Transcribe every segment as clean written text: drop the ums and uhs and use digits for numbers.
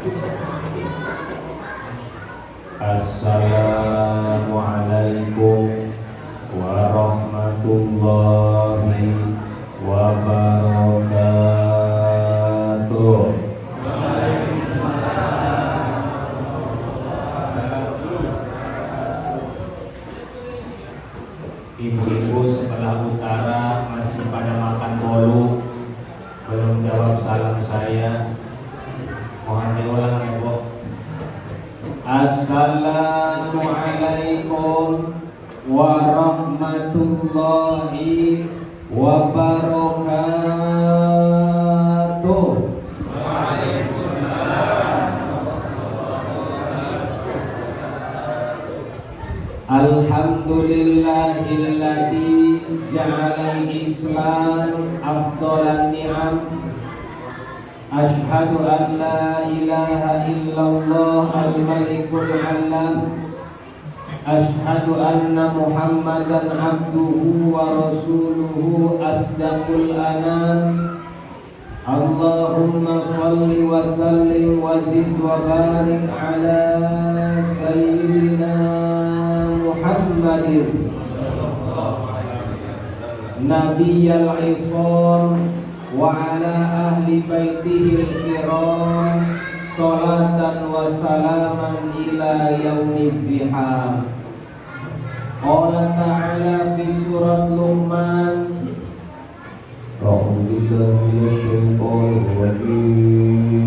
Assalamualaikum warahmatullahi wabarakatuh. Ibu-ibu sebelah utara masih pada makan bolu, belum jawab salam saya. Mohon diulang ya Bu. Assalamualaikum warahmatullahi wabarakatuh. Alhamdulillahilladzi ja'alal Islam afdalan ni'am. Ashhadu an la ilaha illallah al-malikul alam. Ashhadu anna Muhammadan abduhu wa rasuluhu asdaqul anam. Allahumma salli wa sallim wa zid wa barik ala sayyidina Muhammadin Nabiyal Isam wa ala ahli baitihil kiram salatan wa salaman ila yaumiz ziham. Qala ta'ala fi surat Luqman, a'udzu billahi minasyaitonir rajim.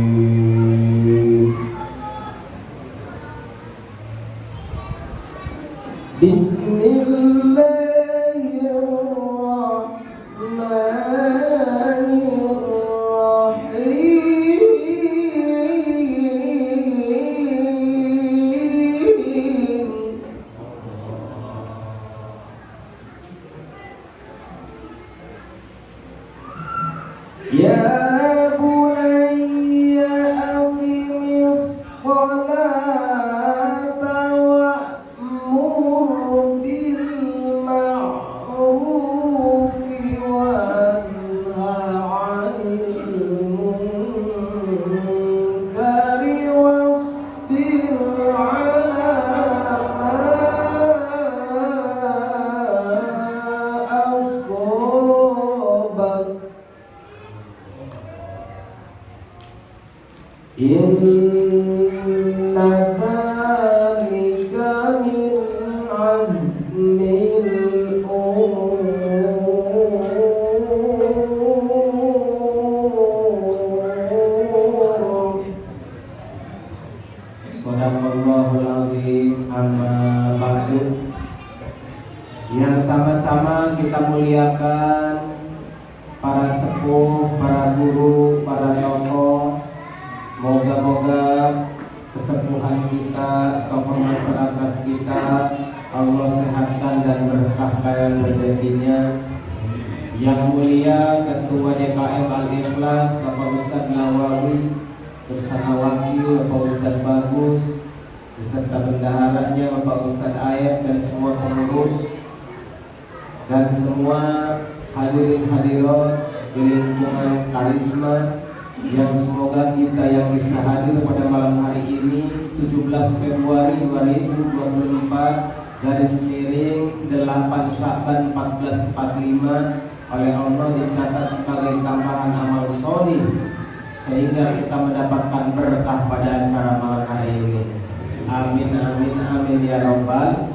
Ya bunayya aqimis sholata wa'mur bil ma'rufi wanha 'anil munkari wasbir 'ala ma asabak. Inna dzalika min azmil umur. Shadaqallahul azim. Amma ba'du. Yang sama-sama kita muliakan para sepuh, para guru, para tokoh. Moga-moga kesembuhan kita, tokoh masyarakat kita Allah sehatkan dan berkahkan rezekinya. Yang mulia Ketua DKM Al-Ikhlas Bapak Ustadz Nawawi bersama Wakil Bapak Ustadz Bagus beserta bendaharanya Bapak Ustadz Ayat dan semua pengurus dan semua hadirin hadirat di lingkungan Karisma, yang semoga kita yang bisa hadir pada malam hari ini 17 Februari 2024 garis miring 8 Sya'ban 1445 oleh Allah dicatat sebagai tambahan amal sholih sehingga kita mendapatkan berkah pada acara malam hari ini. Amin amin amin ya rabbal.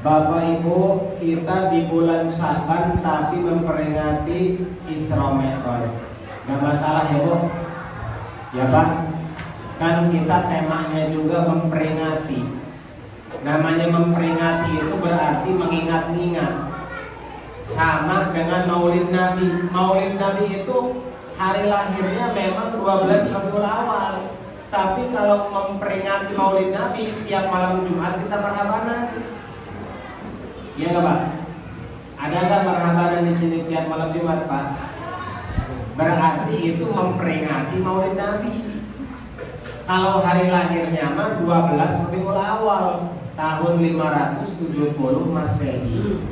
Bapak Ibu, kita di bulan Sya'ban tapi memperingati Isra Mi'raj. Gak masalah ya Bu, ya Pak. Kan kita temanya juga memperingati. Namanya memperingati itu berarti mengingat-ingat. Sama dengan Maulid Nabi. Maulid Nabi itu hari lahirnya memang 12 Rabiul Awal. Tapi kalau memperingati Maulid Nabi, tiap malam Jumat kita marhabanan. Iya nggak Pak? Ada nggak marhabanan di sini tiap malam Jumat Pak? Berarti itu memperingati Maulid Nabi. Kalau hari lahirnya mah 12 Rabiul Awal tahun 570 Masehi.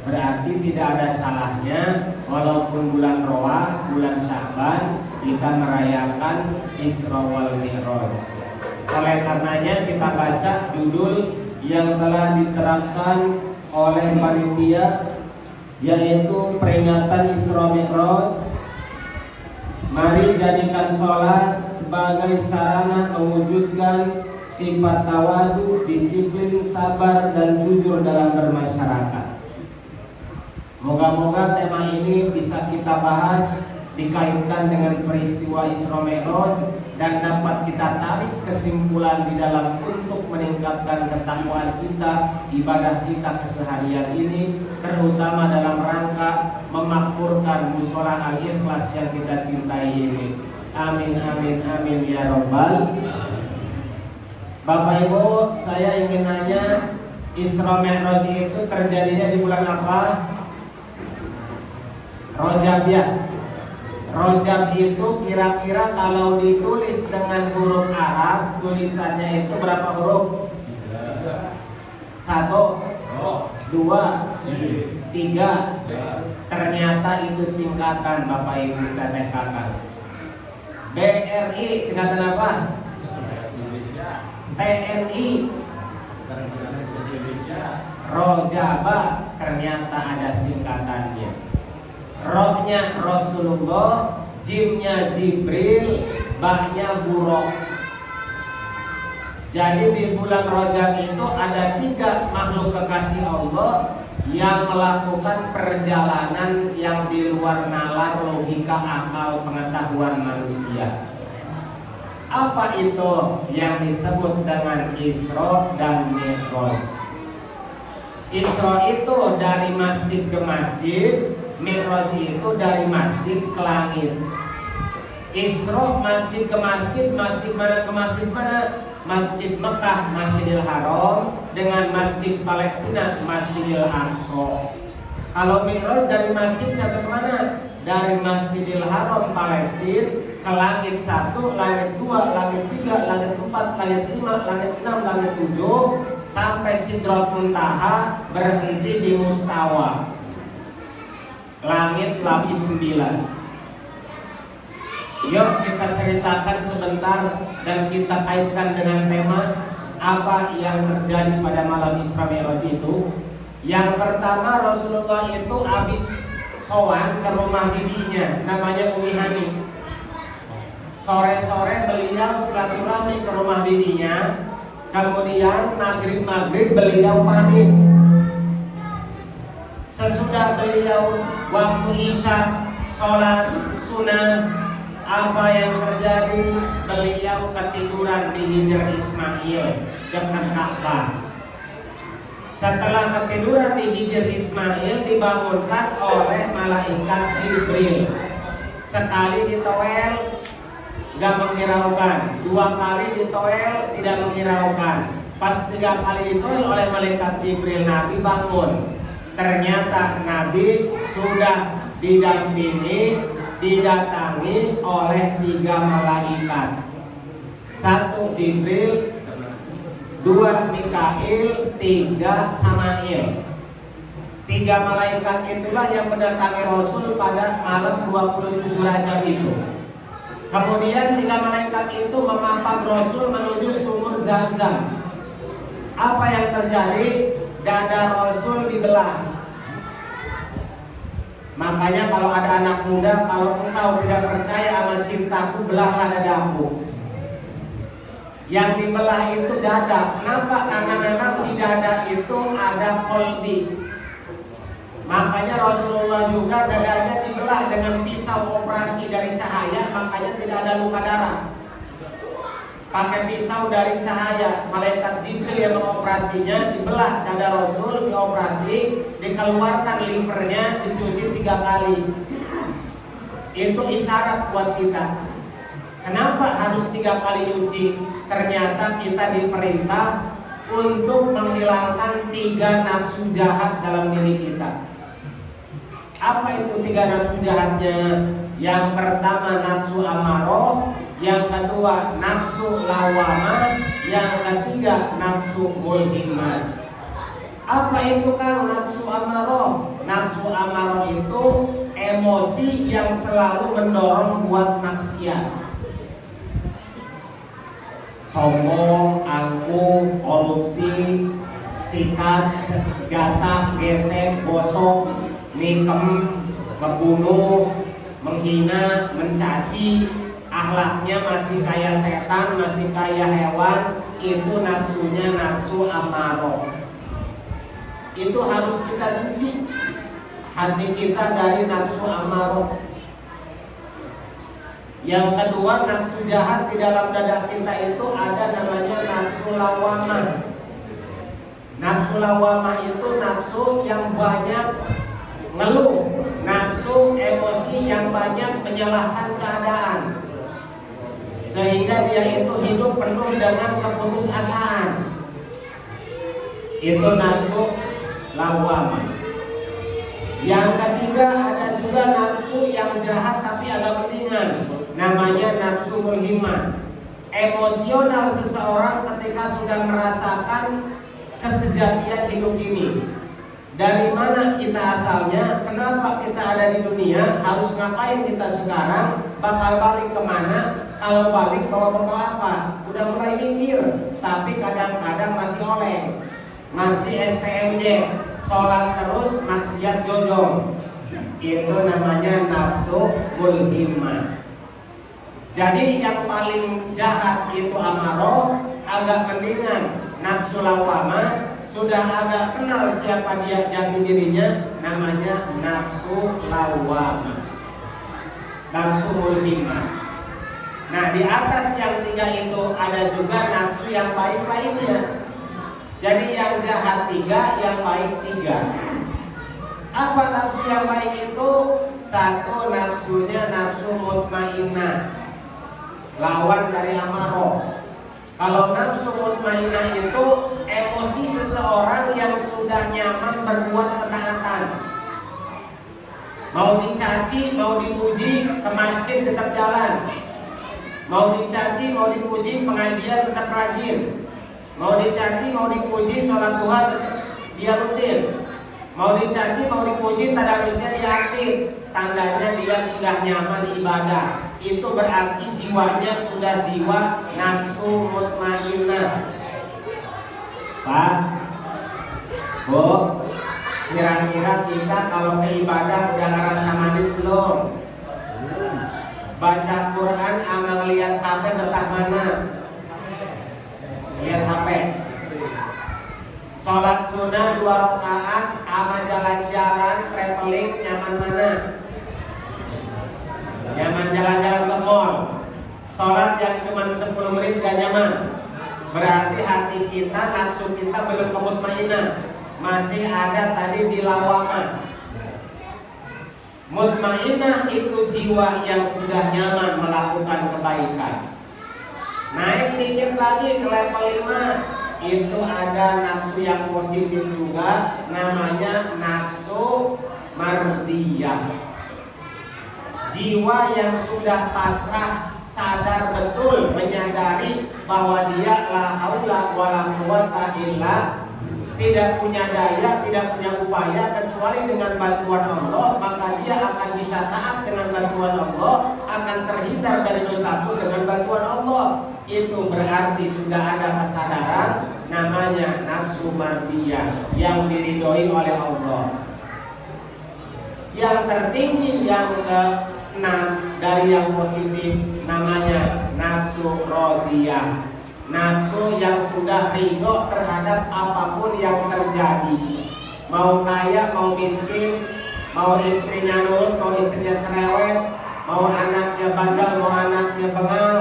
Berarti tidak ada salahnya walaupun bulan Roah, bulan Sya'ban, kita merayakan Isra wal Mi'raj. Oleh karenanya kita baca judul yang telah diterapkan oleh panitia, yaitu peringatan Isra Mi'raj. Mari jadikan sholat sebagai sarana mewujudkan sifat tawadu, disiplin, sabar, dan jujur dalam bermasyarakat. Moga-moga tema ini bisa kita bahas dikaitkan dengan peristiwa Isra Mi'raj dan dapat kita tarik kesimpulan di dalam untuk meningkatkan ketakwaan kita, ibadah kita keseharian ini, terutama dalam rangka memakmurkan mushola Al-Ikhlas yang kita cintai ini. Amin amin amin ya robbal. Bapak Ibu, saya ingin nanya, Isra Mi'raj itu terjadinya di bulan apa? Rajab ya. Rajab itu kira-kira kalau ditulis dengan huruf Arab, tulisannya itu berapa huruf? 1, 2, 3. Ternyata itu singkatan, Bapak Ibu kita TK-kan. BRI singkatan apa? TNI. Rojaba ternyata ada singkatannya. Rohnya Rasulullah, jimnya Jibril, baknya Burok. Jadi di bulan Rajab itu ada 3 makhluk kekasih Allah yang melakukan perjalanan yang di luar nalar logika akal pengetahuan manusia. Apa itu yang disebut dengan Isra dan Mi'raj? Isra itu dari masjid ke masjid, Mi'raj itu dari masjid ke langit. Isra masjid ke masjid, masjid mana ke masjid mana? Masjid Mekah, Masjidil Haram, dengan masjid Palestina, Masjidil Aqsa. Kalau Mi'raj dari masjid sampai ke mana? Dari Masjidil Haram Palestina ke langit 1, langit 2, langit 3, langit 4, langit 5, langit 6, langit 7, sampai Sidratul Muntaha, berhenti di Mustawa. Langit lapis 9. Yuk kita ceritakan sebentar dan kita kaitkan dengan tema apa yang terjadi pada malam Isra Mi'raj itu. Yang pertama, Rasulullah itu habis sowan ke rumah bibinya, namanya Umi Hani. Sore-sore beliau silaturahmi ke rumah bibinya. Kemudian maghrib beliau pamit. Sesudah beliau waktu isya sholat sunnah, apa yang terjadi? Beliau ketiduran di Hijr Ismail dekat Ka'bah. Setelah ketiduran di Hijr Ismail, dibangunkan oleh malaikat Jibril. Sekali ditowel gak menghiraukan, 2 kali ditowel tidak menghiraukan. Pas 3 kali ditowel oleh malaikat Jibril, Nabi bangun. Ternyata Nabi sudah didatangi oleh 3 malaikat. 1 Jibril, 2 Mikail, 3 Samail. 3 malaikat itulah yang mendatangi Rasul pada malam 27 Rajab itu. Kemudian 3 malaikat itu memampang Rasul menuju sumur Zam-Zam. Apa yang terjadi? Dada Rasul dibelah. Makanya kalau ada anak muda, kalau engkau tidak percaya sama cintaku, belahlah dadaku. Yang dibelah itu dada. Kenapa? Karena memang di dada itu ada kolbi. Makanya Rasulullah juga dadanya dibelah dengan pisau operasi dari cahaya, makanya tidak ada luka darah. Pakai pisau dari cahaya, malaikat Jibril yang mengoperasinya, dibelah dada Rasul, dioperasi, dikeluarkan livernya, dicuci 3 kali. Itu isyarat buat kita. Kenapa harus 3 kali nyuci? Ternyata kita diperintah untuk menghilangkan 3 nafsu jahat dalam diri kita. Apa itu 3 nafsu jahatnya? Yang pertama nafsu amarah, yang kedua nafsu lawamah, yang ketiga nafsu mulhimah. Apa itu Kang nafsu amarah? Nafsu amarah itu emosi yang selalu mendorong buat maksiat. Sombong, angkuh, korupsi, sikat, gasak, gesek, gosok, nikem, membunuh, menghina, mencaci, akhlaknya masih kayak setan, masih kayak hewan, itu nafsunya nafsu amarah. Itu harus kita cuci hati kita dari nafsu amarah. Yang kedua, nafsu jahat di dalam dada kita itu ada namanya nafsu lawamah. Nafsu lawamah itu nafsu yang banyak ngeluh, nafsu emosi yang banyak menyalahkan keadaan, sehingga dia itu hidup penuh dengan keputusasaan. Itu nafsu lawamah. Yang ketiga, ada juga nafsu yang jahat tapi agak mendingan, namanya nafsu mulhimah. Emosional seseorang ketika sudah merasakan kesejatian hidup ini. Dari mana kita asalnya, kenapa kita ada di dunia, harus ngapain kita sekarang, bakal balik kemana, kalau balik bawa bekal apa. Udah mulai mikir, tapi kadang-kadang masih oleng, masih STMJ, sholat terus, maksiat jojong. Itu namanya nafsu mulhimah. Jadi yang paling jahat itu amarah, agak mendingan nafsu lawamah. Sudah agak kenal siapa dia jati dirinya, namanya nafsu lawamah, nafsu mulhimah. Nah, di atas yang tiga itu ada juga nafsu yang baik lainnya. Jadi yang jahat tiga, yang baik tiga. Apa nafsu yang baik itu? Satu, nafsunya nafsu mutmainnah, lawan dari amarah. Kalau nafsu mutmainnah itu emosi seseorang yang sudah nyaman berbuat ketaatan. Mau dicaci, mau dipuji, ke masjid tetap jalan. Mau dicaci, mau dipuji, pengajian tetap rajin. Mau dicaci, mau dipuji, sholat duha tetap dia rutin. Mau dicaci, mau dipuji, tadarusnya dia aktif. Tandanya dia sudah nyaman ibadah. Itu berarti jiwanya sudah jiwa nafsu mutmainnah. Pak, Bu, kira-kira kita kalau ke ibadah udah ngerasa manis belum? Baca Quran sama lihat HP betah mana? Lihat HP. Sholat sunnah 2 rakaat sama jalan-jalan traveling nyaman mana? Nyaman jalan-jalan ke mall. Sholat yang cuma 10 menit gak nyaman. Berarti hati kita, nafsu kita belum mutmainnah, masih ada tadi di lawamah. Mutmainnah itu jiwa yang sudah nyaman melakukan kebaikan. Naik dikit lagi ke level 5, itu ada nafsu yang positif juga, namanya nafsu mardiyah. Jiwa yang sudah pasrah, sadar betul, menyadari bahwa dia la haula wala quwata illa, tidak punya daya, tidak punya upaya kecuali dengan bantuan Allah, maka dia akan bisa taat dengan bantuan Allah, akan terhindar dari dosa pun dengan bantuan Allah. Itu berarti sudah ada kesadaran, namanya nafsu mardiyah yang diridhoi oleh Allah. Yang tertinggi, yang ke-6 dari yang positif, namanya nafsu radiyah, nafsu yang sudah ridho terhadap apapun yang terjadi. Mau kaya, mau miskin, mau istrinya nurut, mau istrinya cerewet, mau anaknya bandel, mau anaknya bengal,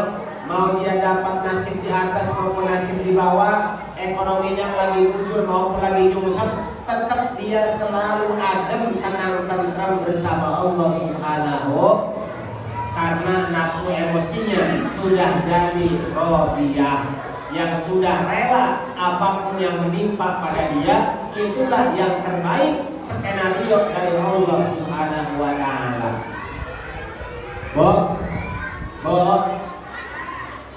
mau dia dapat nasib di atas maupun nasib di bawah, ekonominya lagi bujur maupun lagi nyungsep, tetap dia selalu adem, tenang, tentram bersama Allah Subhanahu, karena nafsu emosinya sudah jadi radiyah, yang sudah rela apapun yang menimpa pada dia. Itulah yang terbaik skenario dari Allah Subhanahu wa ta'ala.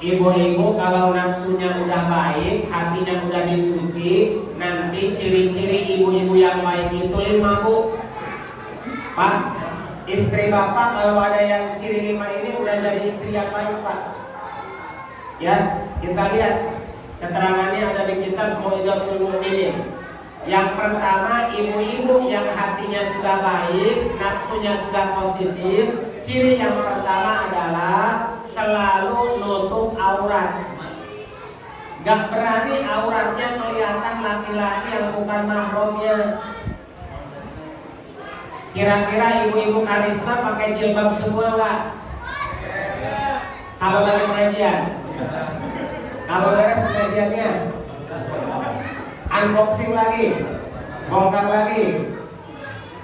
Ibu-ibu kalau nafsunya udah baik, hatinya udah dicuci, nanti ciri-ciri ibu-ibu yang baik itu 5, Bu. Pak, Istri bapak kalau ada yang ciri 5 ini udah jadi istri yang baik, Pak. Ya, kita lihat keterangannya ada di kitab Mu'idhatul Mu'minin. Yang pertama, ibu-ibu yang hatinya sudah baik, nafsunya sudah positif. Ciri yang pertama adalah selalu nutup aurat. Gak berani auratnya kelihatan laki-laki yang bukan mahramnya. Kira-kira ibu-ibu karisma pakai jilbab semua nggak? Kalau lagi pengajian, kalau beres pengajiannya, unboxing lagi, bongkar lagi.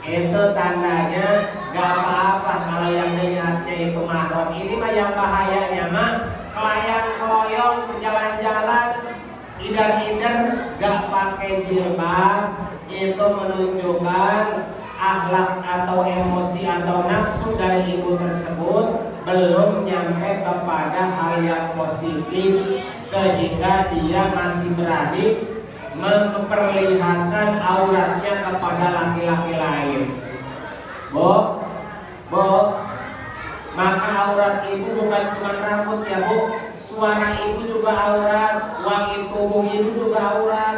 Itu tandanya gak apa-apa kalau yang dilihatnya itu mahram. Ini mah yang bahayanya mah kelayang-keloyong jalan-jalan, idar-idar gak pakai jilbab. Itu menunjukkan akhlak atau emosi atau nafsu dari ibu tersebut belum nyampe kepada hal yang positif, sehingga dia masih berani memperlihatkan auratnya kepada laki-laki lain. Bu, maka aurat ibu bukan cuma rambut ya Bu, suara ibu juga aurat, wangi tubuh ibu juga aurat.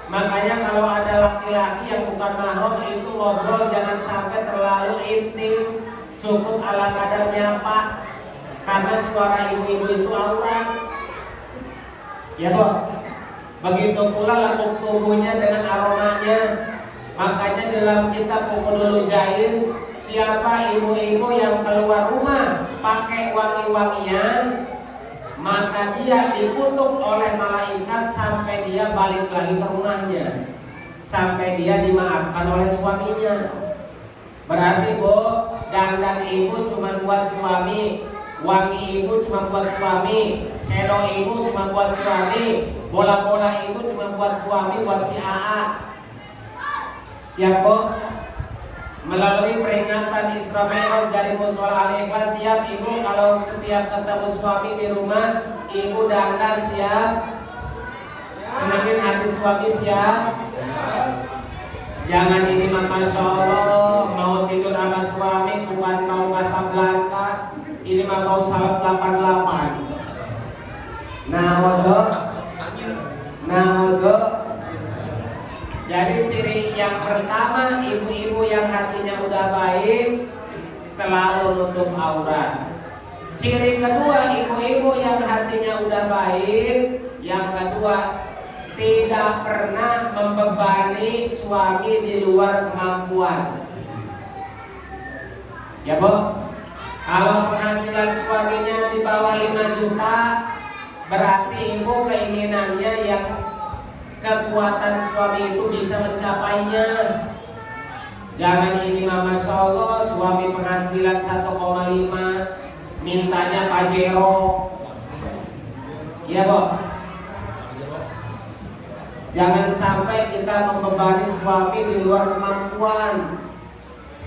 Makanya kalau ada laki-laki yang bukan mahram itu ngobrol jangan sampai terlalu intim, cukup ala kadarnya Pak, karena suara ibu-ibu itu aurat. Ya Bu. Begitu pula lekuk tubuhnya dengan aromanya. Makanya dalam kitab Uqudul Jain, siapa ibu-ibu yang keluar rumah pakai wangi-wangian, maka dia dikutuk oleh malaikat sampai dia balik lagi ke rumahnya, sampai dia dimaafkan oleh suaminya. Berarti Bu, dandan ibu cuma buat suami, wangi ibu cuma buat suami, seno ibu cuma buat suami, bola-bola ibu cuma buat suami, buat si AA. Siap Bu? Melalui peringatan Isra Mi'raj dari Mushola Al-Ikhlas, siap ibu kalau setiap ketemu suami di rumah, ibu dandan siap? Senangin hati suami siap? Jangan ini mah Masya Allah, mau tidur sama suami bukan mau Casablanca, ini mah mau salep 88. Nah, jadi ciri yang pertama, ibu-ibu yang hatinya udah baik selalu nutup aurat. Ciri kedua, ibu-ibu yang hatinya udah baik, yang kedua tidak pernah membebani suami di luar kemampuan. Ya Bu, kalau penghasilan suaminya di bawah 5 juta, berarti ibu keinginannya yang kekuatan suami itu bisa mencapainya. Jangan ini Masya Allah suami penghasilan 1,5 mintanya Pajero. Iya Bu. Jangan sampai kita membebani suami di luar kemampuan.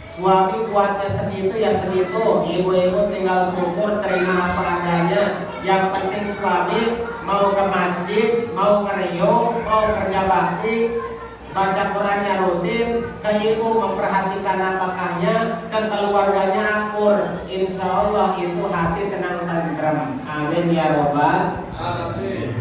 Suami kuatnya segitu ya segitu, ibu-ibu tinggal syukur terima apa adanya. Yang penting suami mau ke masjid, mau ke Rio, mau kerja bakti, baca Qurannya rutin, ke ibu memperhatikan nafkahnya, ke keluarganya akur. Insya Allah itu hati tenang tentrem. Amin ya Rabbal alamin.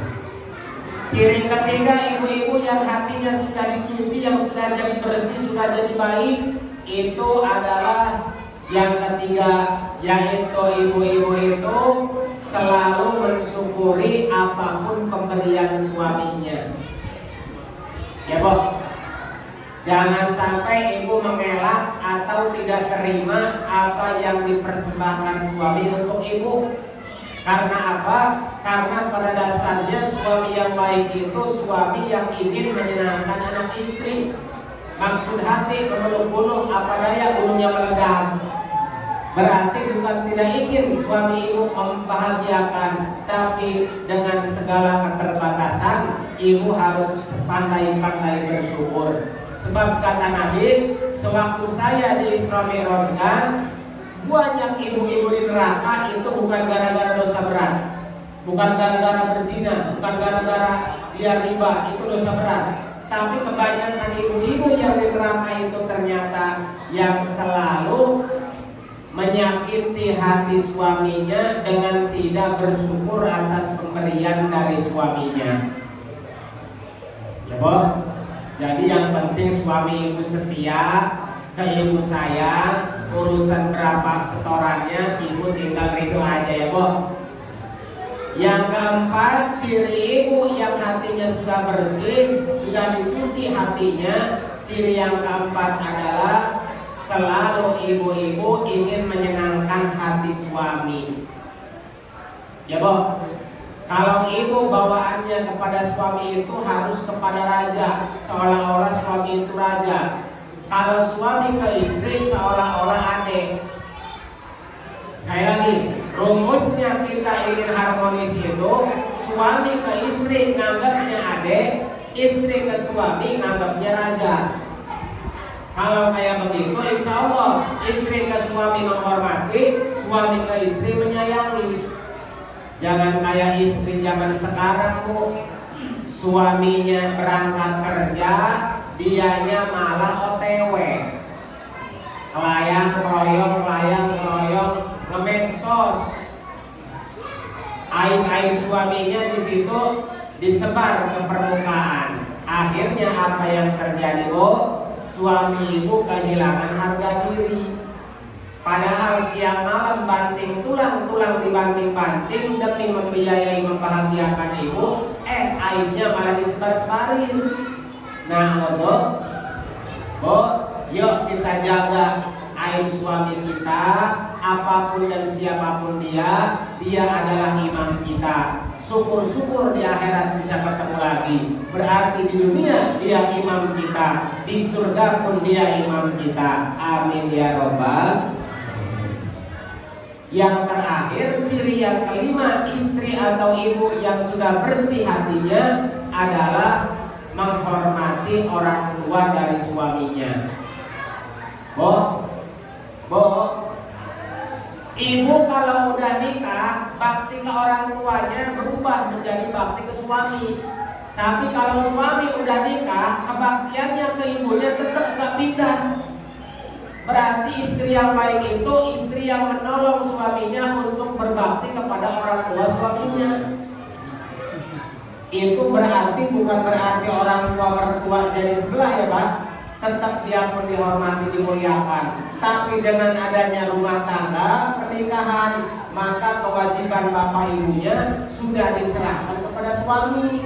Ciri ketiga, ibu-ibu yang hatinya sudah dicuci, yang sudah jadi bersih, sudah jadi baik, itu adalah yang ketiga, yaitu ibu-ibu itu selalu mensyukuri apapun pemberian suaminya. Ya Bu, jangan sampai ibu mengelak atau tidak terima apa yang dipersembahkan suami untuk ibu. Karena apa? Karena pada dasarnya suami yang baik itu suami yang ingin menyenangkan anak istri. Maksud hati berulung-ulung, apa daya ulunya meledak. Berarti bukan tidak ingin suami ibu membahagiakan, tapi dengan segala keterbatasan ibu harus pandai-pandai bersyukur. Sebab kata Nabi, sewaktu saya di Isra Mi'rajkan, banyak ibu-ibu di neraka itu bukan gara-gara dosa berat, bukan gara-gara berzina, bukan gara-gara dia riba, itu dosa berat. Tapi kebanyakan ibu-ibu yang di neraka itu ternyata yang selalu menyakiti hati suaminya dengan tidak bersyukur atas pemberian dari suaminya. Ya boh. Jadi yang penting suami ibu setia ke ibu sayang, urusan berapa setorannya ibu tinggal ridho aja ya boh. Yang keempat, ciri ibu yang hatinya sudah bersih, sudah dicuci hatinya. Ciri yang keempat adalah selalu ibu-ibu ingin menyenangkan hati suami. Ya boh. Kalau ibu bawaannya kepada suami itu harus kepada raja, seolah-olah suami itu raja. Kalau suami ke istri seolah-olah adik. Sekali lagi, rumusnya kita ingin harmonis itu suami ke istri nganggapnya adik, istri ke suami nganggapnya raja. Kalau kayak begitu, insya Allah istri ke suami menghormati, suami ke istri menyayangi. Jangan kayak istri zaman sekarang bu, suaminya berangkat kerja, dianya malah OTW, kelayang-keloyong, nge-medsos. Aib-aib suaminya di situ disebar ke permukaan. Akhirnya apa yang terjadi bu? Suami ibu kehilangan harga diri. Padahal siang malam banting tulang dibanting-banting demi membiayai membahagiakan ibu, aibnya malah disebar-sebarin. Nah, yuk kita jaga aib suami kita, apapun dan siapapun dia adalah imam kita. Syukur-syukur di akhirat bisa ketemu lagi. Berarti di dunia dia imam kita, di surga pun dia imam kita. Amin ya robbal. Yang terakhir, ciri yang kelima, istri atau ibu yang sudah bersih hatinya adalah menghormati orang tua dari suaminya. Ibu kalau udah nikah, bakti ke orang tuanya berubah menjadi bakti ke suami. Tapi kalau suami udah nikah, kebaktiannya ke ibunya tetap gak pindah. Berarti istri yang baik itu istri yang menolong suaminya untuk berbakti kepada orang tua suaminya. Itu bukan berarti orang tua mertua jadi sebelah ya Pak. Tetap dia pun dihormati, dimuliakan. Tapi dengan adanya rumah tangga, pernikahan, maka kewajiban bapak ibunya sudah diserahkan kepada suami.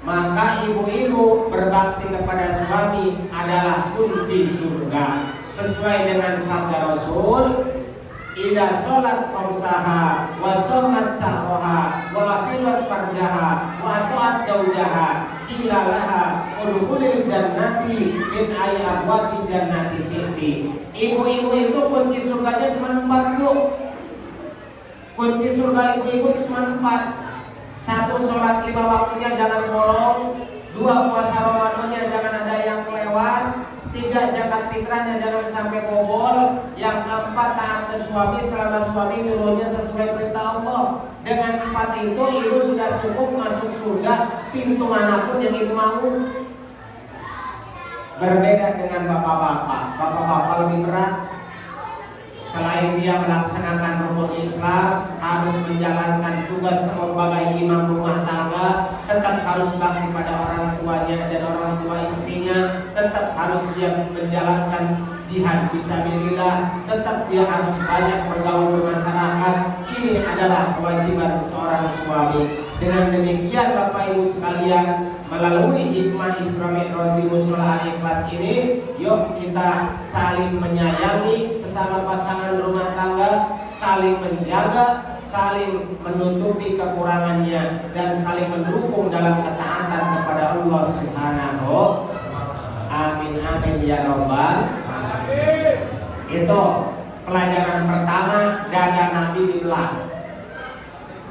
Maka ibu-ibu berbakti kepada suami adalah kunci surga. Sesuai dengan sabda Rasul, idza sholat khamsaha wa sholat sahroha wa afilat farjaha wa ta'at jaujaha qila laha udkhulil jannati min ayyi abwabi jannati syi'ti. Ibu-ibu itu kunci surganya cuma 4 Bu. Kunci surga ibu-ibu itu cuma 4. 1, sholat 5 waktunya jangan bolong. 2, puasa Ramadannya jangan ada yang kelewat. 3, zakat fitrahnya jangan sampai bobol. Yang 4, taat ke suami selama suami nyuruhnya sesuai perintah Allah. Dengan 4 itu ibu sudah cukup masuk surga pintu manapun yang ibu mau. Berbeda dengan bapak-bapak. Bapak-bapak lebih berat. Selain dia melaksanakan rukun Islam, harus menjalankan tugas sebagai imam rumah tangga, tetap harus bakti pada orang tuanya dan orang tua istrinya, tetap harus dia menjalankan jihad fisabilillah, tetap dia harus banyak bergaul bermasyarakat. Ini adalah kewajiban seorang suami. Dengan demikian Bapak Ibu sekalian, melalui hikmah Isra Mi'raj di Mushola Al-Ikhlas ini, yuk kita saling menyayangi sesama pasangan rumah tangga, saling menjaga, saling menutupi kekurangannya, dan saling mendukung dalam ketaatan kepada Allah Subhanahu. Amin amin ya robbal. Itu pelajaran pertama, dada Nabi dibelah.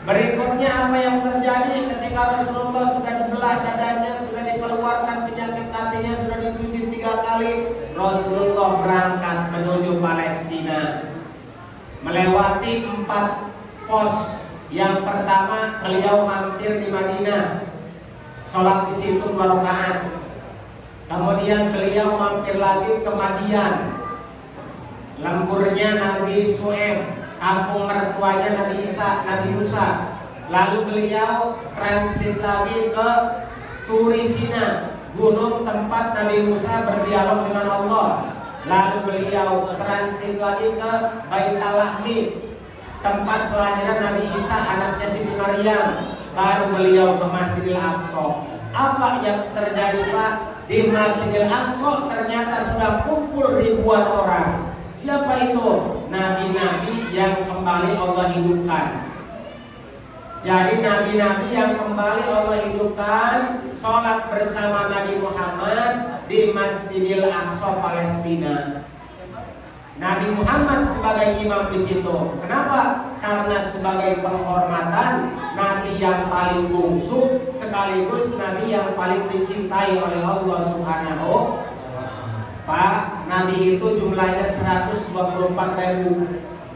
Berikutnya apa yang terjadi ketika Rasulullah sudah dibelah dadanya, sudah dikeluarkan penyakit hatinya, sudah dicuci 3 kali. Rasulullah berangkat menuju Palestina, melewati 4 pos. Yang pertama, beliau mampir di Madinah, sholat di situ 2 rakaat. Kemudian beliau mampir lagi ke Madian. lemburnya Nabi Syuaib, kampung mertuanya Nabi Isa, Nabi Musa. Lalu beliau transit lagi ke Turisina, gunung tempat Nabi Musa berdialog dengan Allah. Lalu beliau transit lagi ke Baitul Lahmi, tempat kelahiran Nabi Isa, anaknya Siti Maryam. Baru beliau ke Masjidil Aqsa. Apa yang terjadi Pak? Di Masjidil Aqsa ternyata sudah kumpul ribuan orang. Siapa itu? Nabi-nabi yang kembali Allah hidupkan. Jadi nabi-nabi yang kembali Allah hidupkan sholat bersama Nabi Muhammad di Masjidil Aqsa Palestina. Nabi Muhammad sebagai imam di situ. Kenapa? Karena sebagai penghormatan Nabi yang paling bungsu sekaligus Nabi yang paling dicintai oleh Allah Subhanahu. Pak, Nabi itu jumlahnya 124.000,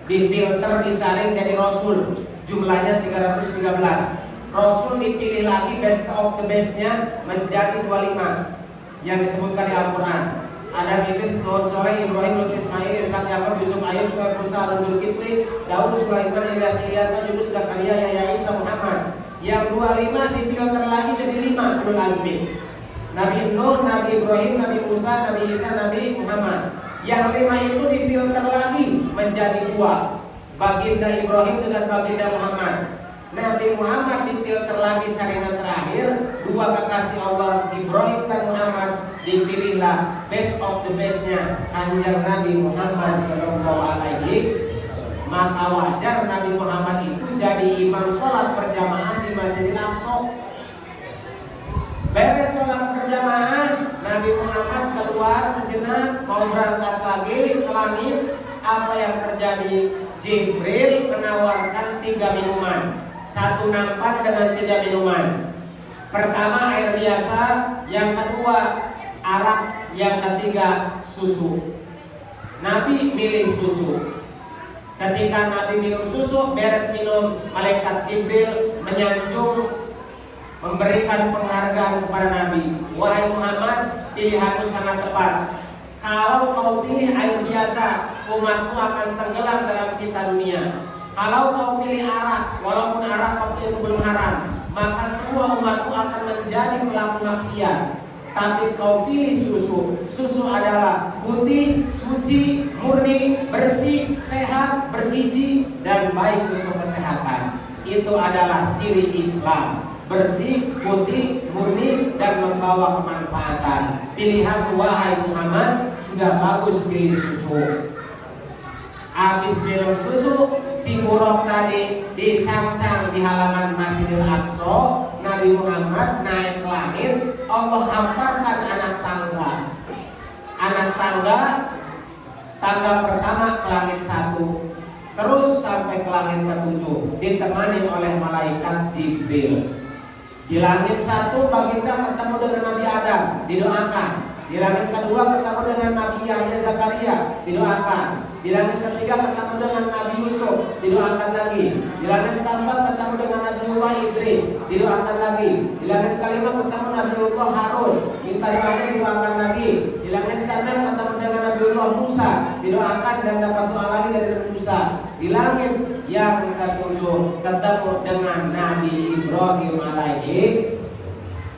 difilter, disaring jadi Rasul, jumlahnya 313. Rasul dipilih lagi best of the bestnya menjadi 25 yang disebutkan di Al-Quran. Adam, Idris, Nuh, Soleh, Ibrahim, Lut, Ismail, Ishak, Yakub, Yusuf, Ayub, Syuaib, Musa, Dzulkifli, Daud, Sulaiman, Ilyas, Ilyasa, Yunus, Zakaria, Yahya, Isa, Muhammad. Yang 25 difilter lagi jadi 5 Ulul Azmi. Nabi Nuh, Nabi Ibrahim, Nabi Musa, Nabi Isa, Nabi Muhammad. Yang 5 itu difilter lagi menjadi 2, baginda Ibrahim dengan baginda Muhammad. Nabi Muhammad difilter lagi saringan terakhir, 2 kekasih Allah Ibrahim dan Muhammad. Dipilihlah best of the bestnya Kanjeng Nabi Muhammad Sallallahu Alaihi. Maka wajar Nabi Muhammad itu jadi imam sholat berjamaah di Masjidil Aqsa. Beres sholat berjamaah, Nabi Muhammad keluar sejenak mau berangkat lagi ke langit. Apa yang terjadi? Jibril menawarkan 3 minuman, 1 nampan dengan 3 minuman. Pertama air biasa, yang kedua arak, yang ketiga susu. Nabi milih susu. Ketika Nabi minum susu, beres minum, malaikat Jibril menyanjung, memberikan penghargaan kepada Nabi. Wahai Muhammad, pilihanmu sangat tepat. Kalau kau pilih air biasa, umatmu akan tenggelam dalam cinta dunia. Kalau kau pilih arak, walaupun arak waktu itu belum haram, maka semua umatmu akan menjadi pelaku maksiat. Tapi kau pilih susu. Susu adalah putih, suci, murni, bersih, sehat, bergizi, dan baik untuk kesehatan. Itu adalah ciri Islam. Bersih, putih, murni, dan membawa kemanfaatan. Pilihan wahai Muhammad, sudah bagus pilih susu. Habis minum susu, si buruk tadi dicangcang di halaman Masjidil Aqsa. Nabi Muhammad naik ke langit. Allah hamparkan anak tangga. Anak tangga pertama ke langit 1, terus sampai ke langit ke-7, ditemani oleh malaikat Jibril. Di langit 1 baginda ketemu dengan Nabi Adam, didoakan. Di langit kedua ketemu dengan Nabi Yahya Zakaria, didoakan. Di langit ketiga ketemu dengan Nabi Yusuf, didoakan lagi. Di langit keempat ketemu dengan Nabiullah Idris, didoakan lagi. Di langit kelima ketemu Nabiullah Harun, minta doanya, didoakan lagi. Di langit keenam ketemu dengan Nabiullah Musa, didoakan dan dapat doa lagi dari Nabi Musa. Di langit yang ke-7 ketemu dengan Nabi Ibrahim alaihi.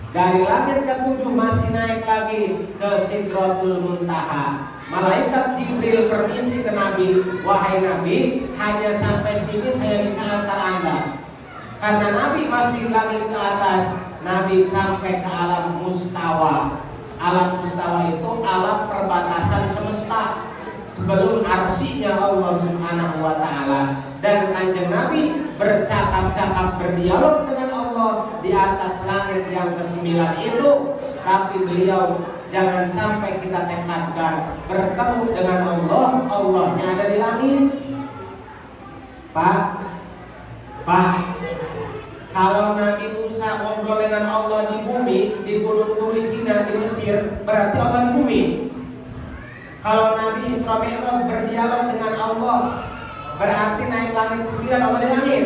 Dari langit ke-7 masih naik lagi ke Sidratul Muntaha. Malaikat Jibril permisi ke Nabi, wahai Nabi, hanya sampai sini saya bisa antar Anda. Karena Nabi masih langit ke atas, Nabi sampai ke alam mustawa. Alam mustawa itu alam perbatasan semesta, sebelum arsinya Allah Subhanahu wa ta'ala. Dan Kanjeng Nabi bercakap-cakap, berdialog dengan Allah di atas langit yang ke-9 itu. Tapi beliau jangan sampai kita tekadkan bertemu dengan Allah, Allahnya ada di langit. Pak, kalau Nabi Musa ngobrol dengan Allah di bumi, di gunung Turisina di Mesir, berarti Allah di bumi. Kalau Nabi Isra Mi'raj berdialog dengan Allah, berarti naik langit 9, Allah di langit.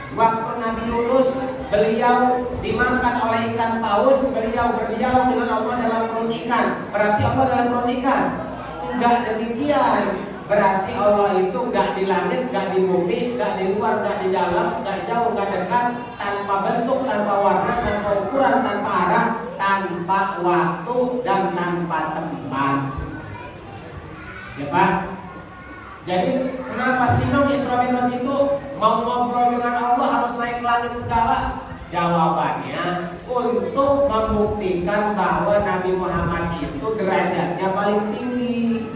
Waktu Nabi Yunus, beliau dimakan oleh ikan paus, beliau berdialog dengan Allah dalam perut ikan, berarti Allah dalam perut ikan. Enggak demikian. Berarti Allah itu gak di langit, gak di bumi, gak di luar, gak di dalam, gak jauh, gak dekat, tanpa bentuk, tanpa warna, tanpa ukuran, tanpa arah, tanpa waktu, dan tanpa tempat. Siapa? Jadi kenapa Sinong Isra Mi'raj itu mau ngobrol dengan Allah harus naik ke langit segala? Jawabannya untuk membuktikan bahwa Nabi Muhammad itu derajatnya paling tinggi,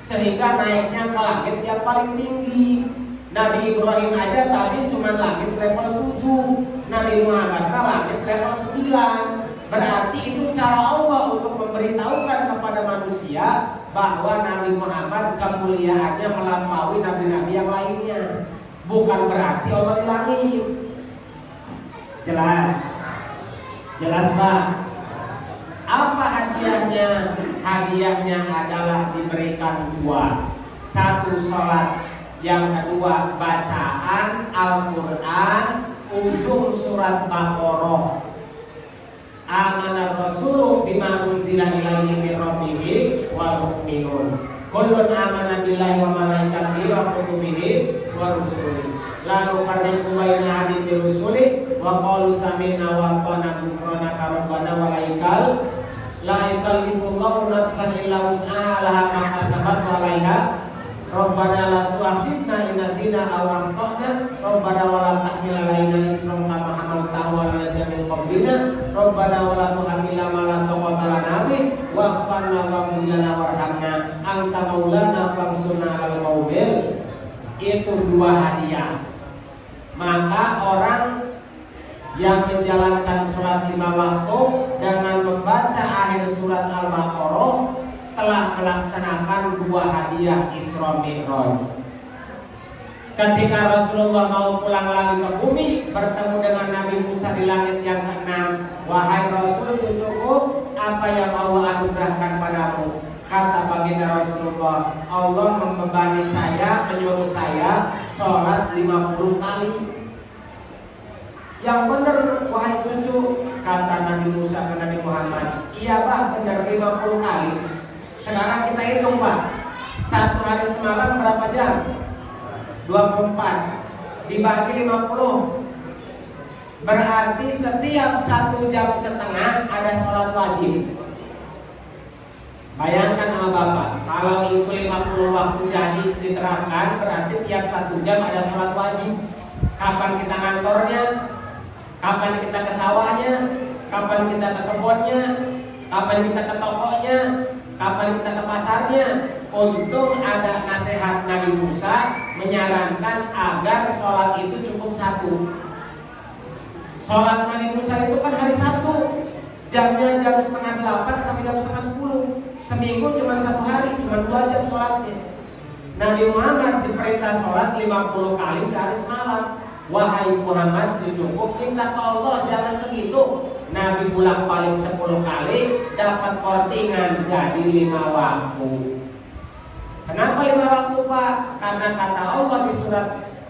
sehingga naiknya ke langit yang paling tinggi. Nabi Ibrahim aja tadi cuma langit level 7, Nabi Muhammad langit level 9. Berarti itu cara Allah untuk memberitahukan kepada manusia bahwa Nabi Muhammad kemuliaannya melampaui nabi-nabi yang lainnya. Bukan berarti Allah di langit. Jelas? Jelas Pak? Apa hadiahnya? Hadiahnya adalah diberikan dua. Satu sholat, yang kedua bacaan Al-Quran ujung surat Baqarah. Amanar Rasulu bima unzila ilaihi min rabbih wal mu'minun. Kullun amana billahi wa malaikatihi wa kutubihi wa rusulihi. La nufarriqu baina ahadin min rusulihi wa qalu sami'na wa ata'na ghufranaka rabbana wa la yukallifullahu nafsan illa wus'aha laha ma kasabat wa 'alaiha. Rabbana la tu'akhidna in nasina aw akhtana. Rabbana wa la tahmil 'alaina isran kama hamaltahu 'ala alladziina min qablina. Rabbana wa la tuhammilna ma la taqata lana bih wa'fu 'anna waghfir lana warhamna anta maulana fansurna 'alal qawmil. Itu dua hadiah. Maka orang yang menjalankan sholat 5 waktu dengan membaca akhir surat Al-Baqarah setelah melaksanakan dua hadiah Isra Mi'raj. Ketika Rasulullah mau pulang lagi ke bumi bertemu dengan Nabi Musa di langit yang ke-6, wahai Rasul, cukup apa yang Allah anugerahkan padamu. Kata baginda Rasulullah, Allah membebani saya, menyuruh saya sholat 50 kali. Yang benar wahai cucu, kata Nabi Musa ke Nabi Muhammad. Iya bah, benar 50 kali. Sekarang kita hitung Pak, satu hari semalam berapa jam? 24 dibagi 50, berarti setiap 1,5 jam ada sholat wajib. Bayangkan sama Bapak, kalau itu 50 waktu jadi diterapkan, berarti tiap 1 jam ada sholat wajib. Kapan kita ngantornya? Kapan kita ke sawahnya? Kapan kita ke kebunnya? Kapan kita ke tokonya? Kapan kita ke pasarnya? Untung ada nasihat Nabi Musa menyarankan agar sholat itu cukup 1. Sholat Nabi Musa itu kan hari Sabtu, jamnya jam 7:30 sampai jam 9:30. Seminggu cuma 1 hari, cuma 2 jam sholatnya. Nabi Muhammad diperintah sholat 50 kali sehari semalam. Wahai Muhammad, cukup, minta ke Allah jangan segitu. Nabi pulang paling 10 kali, dapat kortingan jadi 5 waktu. Kenapa 5 waktu Pak? Karena kata Allah di surat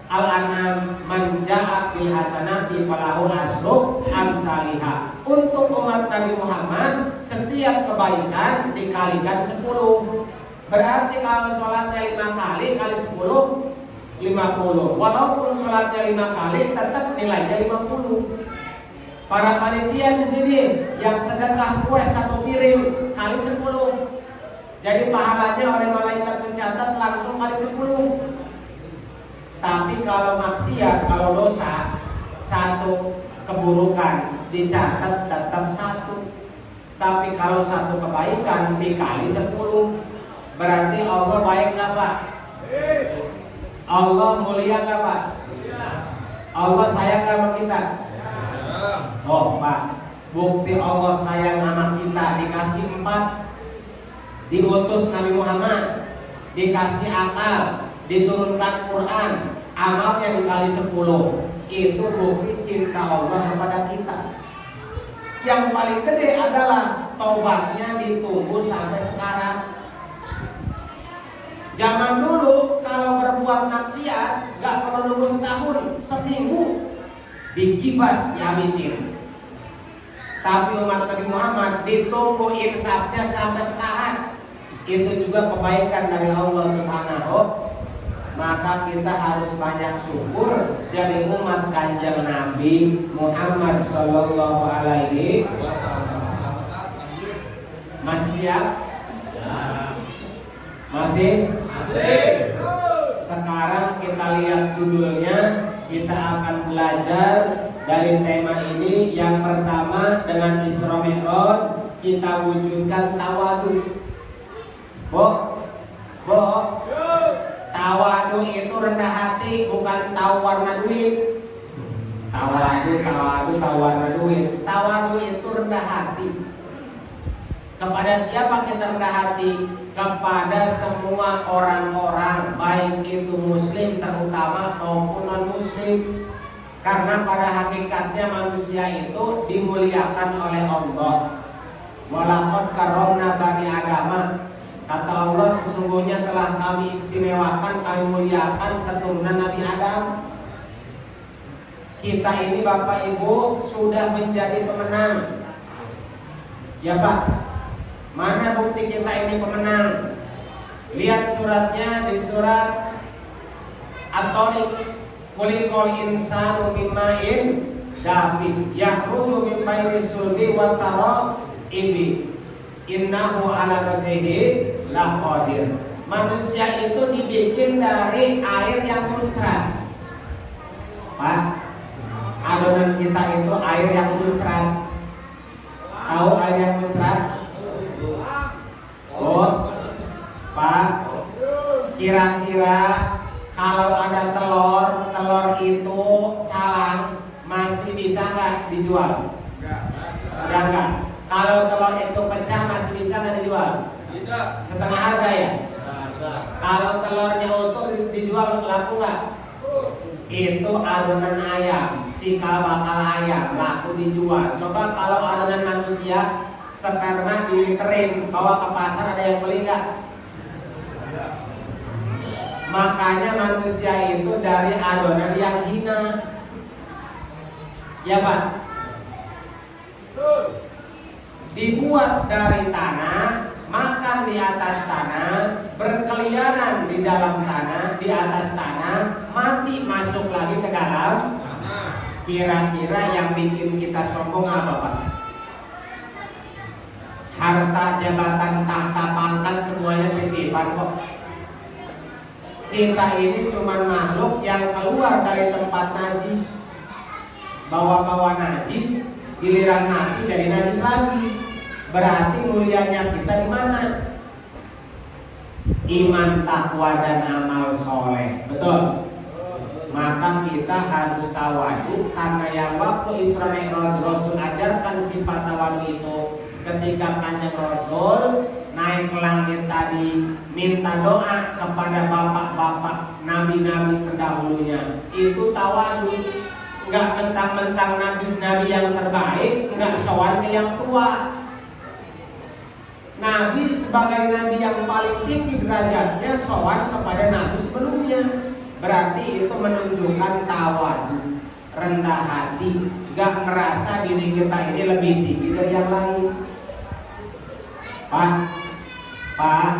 Al-An'am, man ja'a bil hasanati falahu asyru amsalihha. Untuk umat Nabi Muhammad, setiap kebaikan dikalikan 10. Berarti kalau sholatnya 5 kali kali 10, 50. Walaupun sholatnya 5 kali, tetap nilainya 50. Para panitia di sini yang sedekah kue 1 piring kali 10. Jadi pahalanya oleh malaikat mencatat langsung kali 10. Tapi kalau maksiat, kalau dosa, 1 keburukan dicatat tetap 1. Tapi kalau 1 kebaikan dikali 10. Berarti Allah baik gak Pak? Allah mulia gak Pak? Allah sayang gak sama kita? Oh Pak, bukti Allah sayang sama kita dikasih 4. Diutus Nabi Muhammad, dikasih akal, diturunkan Quran, amalnya dikali 10. Itu bukti cinta Allah kepada kita. Yang paling gede adalah taubatnya ditunggu sampai sekarang. Zaman dulu kalau berbuat maksiat gak perlu nunggu setahun, seminggu digibas dihabisin. Tapi umat Nabi Muhammad ditunggu insafnya sampai sekarang. itu juga kebaikan dari Allah Subhanahu. Maka kita harus banyak syukur jadi umat Kanjeng Nabi Muhammad Sallallahu Alaihi Wasallam. Masih siap? Masih? Sekarang kita lihat judulnya. Kita akan belajar dari tema ini. Yang pertama, dengan Isra Mi'raj kita wujudkan tawadu. Tawadu itu rendah hati, bukan tahu warna duit. Tawadu warna duit. Tawadu itu rendah hati. Kepada siapa kita rendah hati? Kepada semua orang-orang, baik itu muslim terutama maupun non-muslim. Karena pada hakikatnya manusia itu dimuliakan oleh Allah. Walaqad karramna bani Adama. Kata Allah, sesungguhnya telah kami istimewakan, kami muliakan keturunan Nabi Adam. Kita ini Bapak Ibu sudah menjadi pemenang. Ya Pak. Mana bukti kita ini pemenang? Lihat suratnya di surat At-Tariq. Khuliqal insanu min ma'in dafiq yakhruju min bayni sulbi wa tara'ibi innahu ala raj'ihi laqadir. Manusia itu dibikin dari air yang muncrat. Pak, adonan kita itu air yang muncrat. Tahu air yang muncrat? Pak, kira-kira kalau ada telur itu calang, masih bisa nggak dijual? Udah nggak. Kalau telur itu pecah, masih bisa nggak dijual? Setengah harga ya? Kalau telurnya utuh dijual laku nggak? Itu adonan ayam, cikal bakal ayam, laku dijual. Coba kalau adonan manusia, sperma diliterin, bawa ke pasar, ada yang beli nggak? Makanya manusia itu dari adonan yang hina. Ya Pak. Dibuat dari tanah, makan di atas tanah, berkeliaran di dalam tanah, di atas tanah, mati masuk lagi ke dalam tanah. Kira-kira yang bikin kita sombong apa Pak? Harta, jabatan, tahta, pangkat semuanya titipan kok. Kita ini cuma makhluk yang keluar dari tempat najis, bawa-bawa najis, giliran mati jadi najis lagi. Berarti mulianya kita di mana? Iman, takwa dan amal soleh. Betul. Maka kita harus tawadu, karena yang waktu Isra Mi'raj Rasul ajarkan sifat tawadu itu ketika Kanjeng Rasul naik ke langit tadi, minta doa kepada bapak-bapak nabi-nabi terdahulunya. Itu tawadu. Enggak mentang-mentang nabi-nabi yang terbaik, enggak sowan ke yang tua. Nabi sebagai nabi yang paling tinggi derajatnya sowan kepada nabi sebelumnya. Berarti itu menunjukkan tawadu, rendah hati, enggak merasa diri kita ini lebih tinggi dari yang lain. Pak,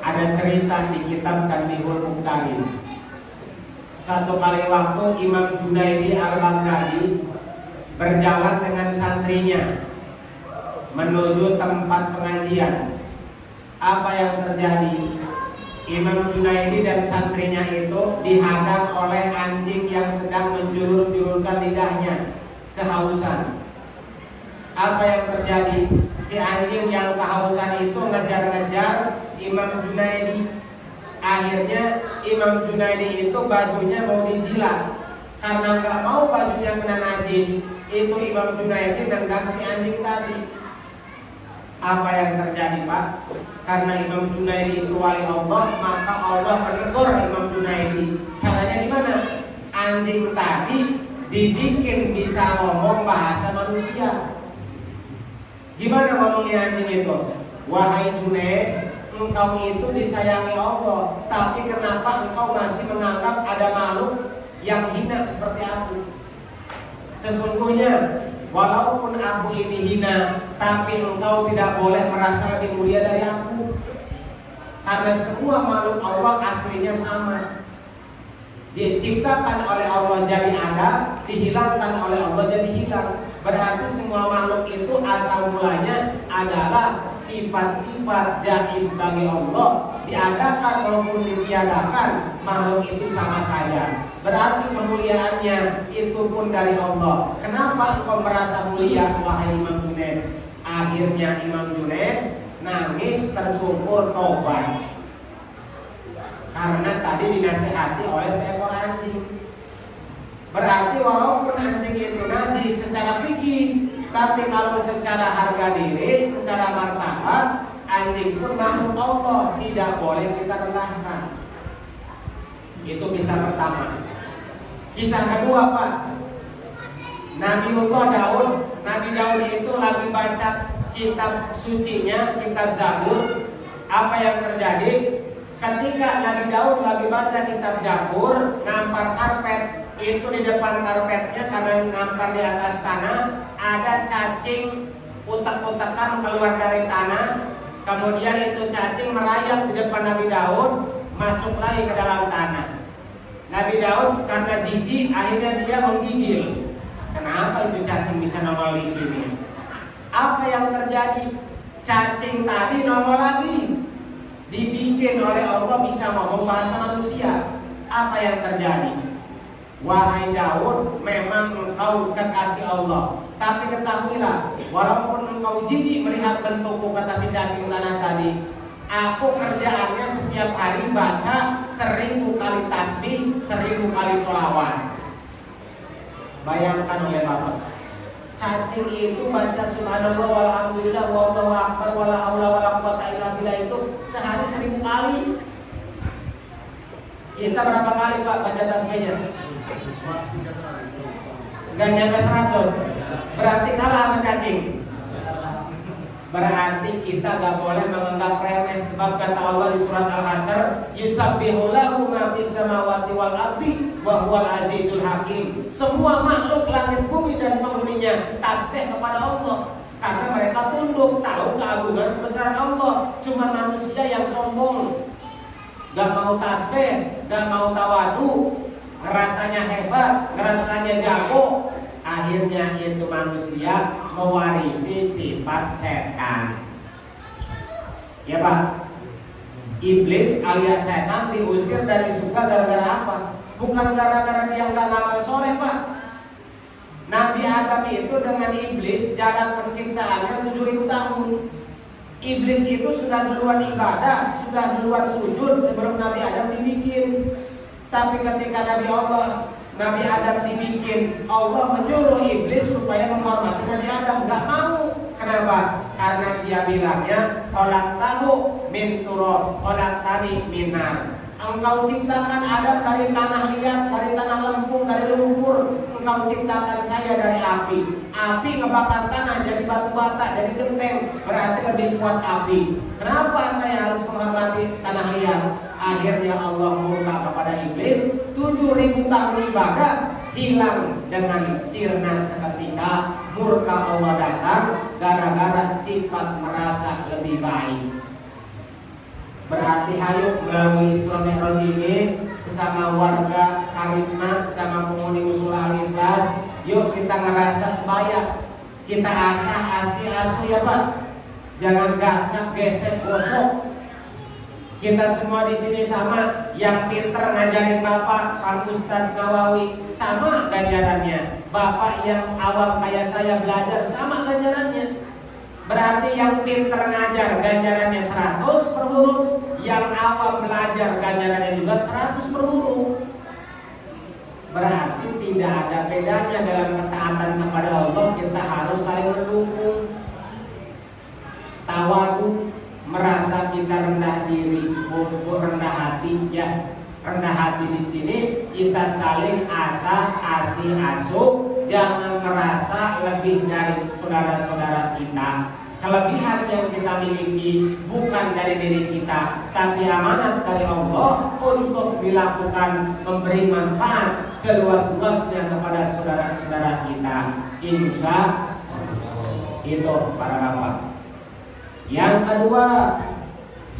ada cerita di kitab Tanbihul Muqtarin. Satu kali waktu Imam Junaidi Al-Baghdadi berjalan dengan santrinya menuju tempat pengajian. Apa yang terjadi? Imam Junaidi dan santrinya itu dihadang oleh anjing yang sedang menjulur-julurkan lidahnya, kehausan. Apa yang terjadi? Si anjing yang kehausan itu ngejar-ngejar Imam Junaidi. Akhirnya Imam Junaidi itu bajunya mau dijilat. Karena nggak mau bajunya kena najis, itu Imam Junaidi nendang si anjing tadi. Apa yang terjadi Pak? Karena Imam Junaidi itu wali Allah, maka Allah menegur Imam Junaidi. Caranya gimana? Anjing tadi dibikin bisa ngomong bahasa manusia. Gimana ngomongnya anjing itu? Wahai Junaid, engkau itu disayangi Allah, tapi kenapa engkau masih menganggap ada makhluk yang hina seperti aku? Sesungguhnya walaupun aku ini hina, tapi engkau tidak boleh merasa lebih mulia dari aku. Karena semua makhluk Allah aslinya sama. Diciptakan oleh Allah jadi ada, dihilangkan oleh Allah jadi hilang. Berarti semua makhluk itu asal mulanya adalah sifat-sifat jaiz bagi Allah, diadakan maupun ditiadakan, makhluk itu sama saja. Berarti kemuliaannya itu pun dari Allah. Kenapa engkau merasa mulia, wahai Imam Junaid? Akhirnya Imam Junaid nangis tersungkur tobat karena tadi dinasihati oleh seekor anjing. Berarti walaupun anjing itu najis secara fikih, tapi kalau secara harga diri, secara martabat, anjing pun makhluk Allah, tidak boleh kita rendahkan. Itu kisah pertama. Kisah kedua, Pak, Nabiullah Daud. Nabi Daud itu lagi baca kitab sucinya, kitab Zabur. Apa yang terjadi? Ketika Nabi Daud lagi baca kitab Zabur, ngampar karpet, itu di depan karpetnya karena ngampar di atas tanah, ada cacing utak-utakan keluar dari tanah. Kemudian itu cacing merayap di depan Nabi Daud, masuk lagi ke dalam tanah. Nabi Daud karena jijik akhirnya dia menggigil. Kenapa itu cacing bisa nongol di sini? Apa yang terjadi? Cacing tadi nongol lagi. Dibikin oleh Allah bisa ngomong bahasa manusia. Apa yang terjadi? Wahai Daud, memang engkau kekasih Allah, tapi ketahuilah, walaupun engkau jijik melihat bentukku, kata si cacing tanah tadi, aku kerjaannya setiap hari baca 1000 kali tasbih, 1000 kali sholawat. Bayangkan oleh Bapak, cacing itu baca subhanallah walhamdulillah wallahu akbar wala haula wala quwata illa billah itu sehari 1000 kali. Kita berapa kali Pak baca tasbihnya? Gak nyampe 100. Berarti kalah sama cacing. Berarti kita gak boleh menganggap remeh. Sebab kata Allah di surat Al-Hasyr, yusabbihu lahu ma fis samawati wal ardi wa huwal azizul hakim. Semua makhluk langit bumi dan penghuninya tasbih kepada Allah, karena mereka tunduk, tahu keagungan kebesaran Allah. Cuma manusia yang sombong, gak mau tasbih, gak mau tawadu, ngerasanya hebat, ngerasanya jago. Akhirnya itu manusia mewarisi sifat setan. Ya Pak, iblis alias setan diusir dari surga gara-gara apa? Bukan gara-gara dia nggak ngamal soleh Pak. Nabi Adam itu dengan iblis jarak penciptaannya 7000 tahun. Iblis itu sudah duluan ibadah, sudah duluan sujud sebelum Nabi Adam dibikin. Tapi ketika Nabi Adam dibikin, Allah menyuruh iblis supaya menghormati Nabi Adam. Gak mau. Kenapa? Karena dia bilangnya kolak tahu min turab, kolak tani minar. Engkau ciptakan Adam dari tanah liat, dari tanah lempung, dari lumpur. Engkau ciptakan saya dari api. Api ngebakar tanah jadi batu bata, jadi genteng. Berarti lebih kuat api. Kenapa saya harus menghormati tanah liat? Akhirnya Allah murka kepada iblis. 7000 tahun ibadah hilang dengan sirna seketika. Murka Allah datang gara-gara sifat merasa lebih baik. Berarti hayu melalui Isra Mi'raj ini, sesama warga karisma, sesama penghuni usul al-ikhlas, yuk kita ngerasa sebaya, kita asah asih asuh ya Pak. Jangan gasak gesek gosok. Kita semua di sini sama, yang pinter ngajarin Bapak, Pak Ustadz Nawawi, sama ganjarannya. Bapak yang awam kayak saya belajar, sama ganjarannya. Berarti yang pinter ngajar ganjarannya 100 per huruf, yang awam belajar ganjarannya juga 100 per huruf. Berarti tidak ada bedanya dalam ketaatan kepada Allah. Kita harus saling mendukung. Tawadu, merasa kita rendah diri, rendah hati ya. Rendah hati di sini kita saling asah asih asuh. Jangan merasa lebih dari saudara-saudara kita. Kelebihan yang kita miliki bukan dari diri kita, tapi amanat dari Allah untuk dilakukan, memberi manfaat seluas-luasnya kepada saudara-saudara kita. Insya Allah. Itu para bapak. Yang kedua,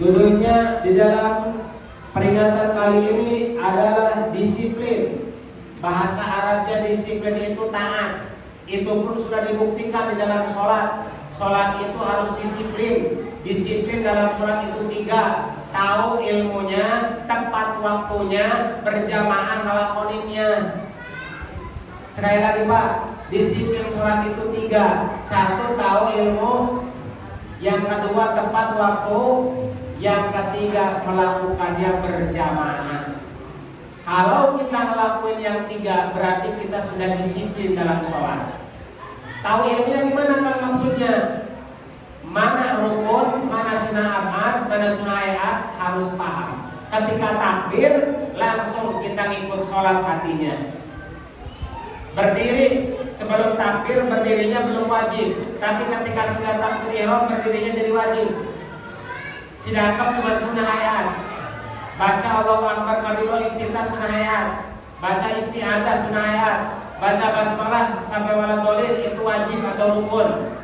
Judulnya di dalam peringatan kali ini adalah disiplin. Bahasa Arabnya disiplin itu taat. Itu pun sudah dibuktikan di dalam sholat. Sholat itu harus disiplin. Disiplin dalam sholat itu 3. Tahu ilmunya, tepat waktunya, berjamaah ngelakoninya. Sekali lagi Pak, disiplin sholat itu 3. 1. Tahu ilmu. Yang kedua, tepat waktu. Yang ketiga, melakukannya berjamaah. Kalau kita ngelakuin yang 3, berarti kita sudah disiplin dalam sholat. Tahu ilmunya gimana kan maksudnya? Mana rukun, mana sunnah abad, mana sunnah ayat, harus paham. Ketika takbir, langsung kita ngikut sholat hatinya. Berdiri, sebelum takbir, berdirinya belum wajib. Tapi ketika sudah takbir ihram, berdirinya jadi wajib. Sedangkan cuma sunnah ayat. Baca Allahu Akbar kabiro iftitah sunnah ayat. Baca isti'adzah sunnah ayat. Baca basmalah sampai waladhdallin itu wajib atau rukun.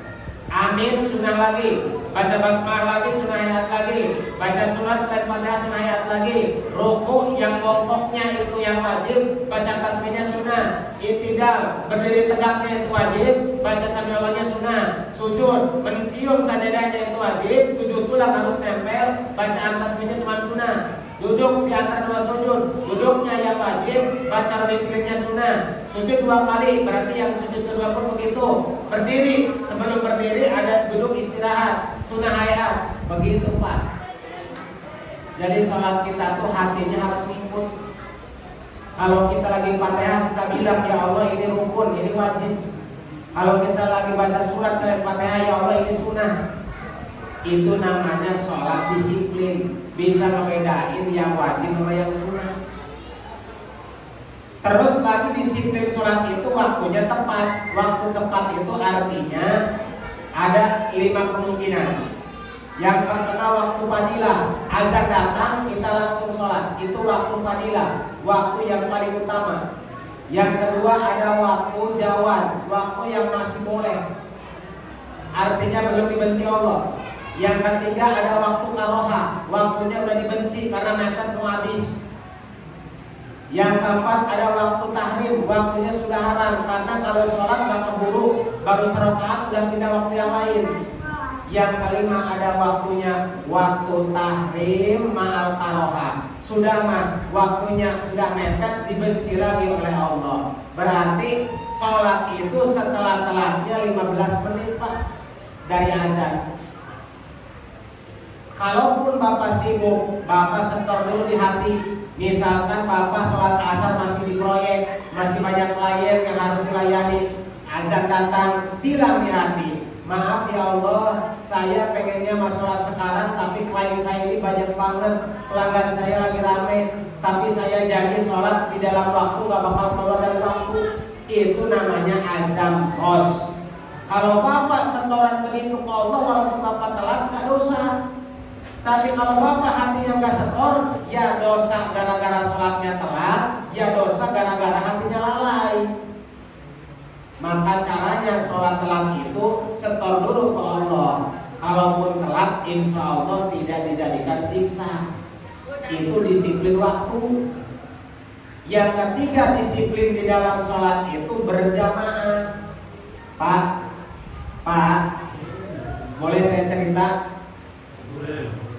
Amin sunnah lagi. Baca basmalah lagi sunnah ayat lagi. Baca surat selain Fatihah sunnah ayat lagi. Ruku yang bongkoknya itu yang wajib. Baca tasbihnya sunnah. I'tidal berdiri tegaknya itu wajib. Baca sambil sunnah. Sujud mencium sajadahnya itu wajib. 7 tulang harus nempel. Bacaan tasbihnya cuma sunnah. Duduk di antara 2 sujud, duduknya yang wajib, baca witirnya sunnah. Sujud 2 kali, berarti yang sujud kedua pun begitu. Berdiri, sebelum berdiri ada duduk istirahat, sunnah ayat. Begitu Pak. Jadi sholat kita tuh hatinya harus ngikut. Kalau kita lagi Fatihah, kita bilang ya Allah ini rukun, ini wajib. Kalau kita lagi baca surat selain Fatihah, ya Allah ini sunnah. Itu namanya sholat disiplin. Bisa ngebedain yang wajib sama yang sunnah. Terus lagi disiplin sholat itu waktunya tepat. Waktu tepat itu artinya ada 5 kemungkinan. Yang pertama waktu fadilah. Azan datang kita langsung sholat. Itu waktu fadilah, waktu yang paling utama. Yang kedua ada waktu jawaz, waktu yang masih boleh, artinya belum dibenci Allah. Yang ketiga ada waktu karoha, waktunya udah dibenci karena mepet mau habis. Yang keempat ada waktu tahrim, waktunya sudah haram karena kalau sholat gak keburu, baru serakaat udah pindah waktu yang lain. Yang kelima ada waktunya waktu tahrim ma'al karoha, sudah mah waktunya sudah mepet, dibenci lagi oleh Allah. Berarti sholat itu setelah telatnya 15 menit Pak dari azan. Kalaupun Bapak sibuk, Bapak setor dulu di hati. Misalkan Bapak sholat asar masih di proyek, masih banyak klien yang harus dilayani. Azan datang, bilang di hati, maaf ya Allah, saya pengennya mau sholat sekarang, tapi klien saya ini banyak banget, pelanggan saya lagi rame, tapi saya janji sholat di dalam waktu, gak bakal keluar dari waktu. Itu namanya azam khos. Kalau Bapak setoran begitu ke Allah, walaupun Bapak telat, gak dosa. Tapi kalau Bapak hatinya nggak setor, ya dosa gara-gara sholatnya telat, ya dosa gara-gara hatinya lalai. Maka caranya sholat telat itu setor dulu ke Allah. Kalaupun telat, insya Allah tidak dijadikan siksa. Itu disiplin waktu. Yang ketiga disiplin di dalam sholat itu berjamaah. Pak, boleh saya cerita?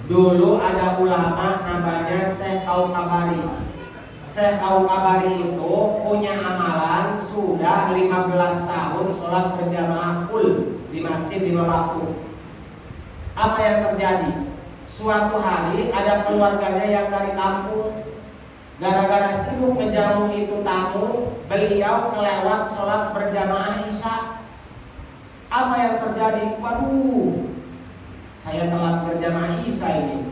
Dulu ada ulama namanya Syekh Al-Kabari. Syekh Al-Kabari itu punya amalan sudah 15 tahun sholat berjamaah full di masjid 5 waktu. Apa yang terjadi? Suatu hari ada keluarganya yang dari kampung. Gara-gara sibuk menjamu itu tamu, beliau kelewat sholat berjamaah isya. Apa yang terjadi? Waduh, saya telat berjamaah isya ini.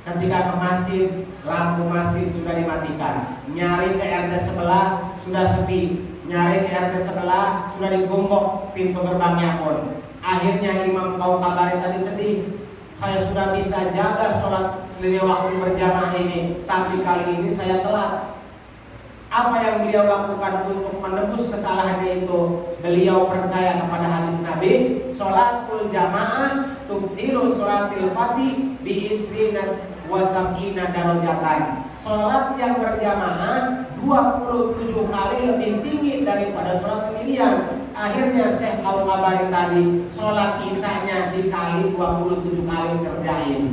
Ketika ke masjid, lampu masjid sudah dimatikan. Nyari ke RT sebelah sudah sepi. Nyari ke RT sebelah sudah digembok pintu gerbangnya pun. Akhirnya Imam Al-Kabari tadi sedih. Saya sudah bisa jaga sholat lini waktu berjamaah ini, tapi kali ini saya telat. Apa yang beliau lakukan untuk menebus kesalahannya itu? Beliau percaya kepada hadis Nabi, sholatul jamaah tubdilu sholatil fati bi isrina wa sab'ina darajatan. Sholat yang berjamaah 27 kali lebih tinggi daripada sholat sendirian. Akhirnya Syekh Al-Kabari tadi sholat isanya dikali 27 kali kerjain.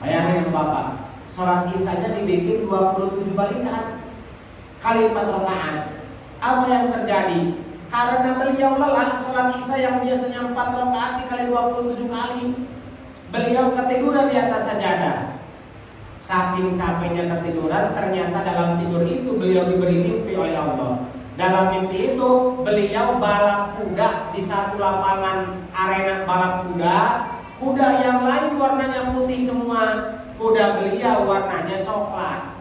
Bayangin Bapak, sholat isanya dibikin 27 balikan kali 4 rakaat. Apa yang terjadi? Karena beliau lelah sholat isya yang biasanya 4 rakaat dikali 27 kali, beliau ketiduran di atas sajadah. Saking capeknya ketiduran, ternyata dalam tidur itu beliau diberi mimpi oleh Allah. Dalam mimpi itu beliau balap kuda di satu lapangan arena balap kuda. Kuda yang lain warnanya putih semua, kuda beliau warnanya coklat.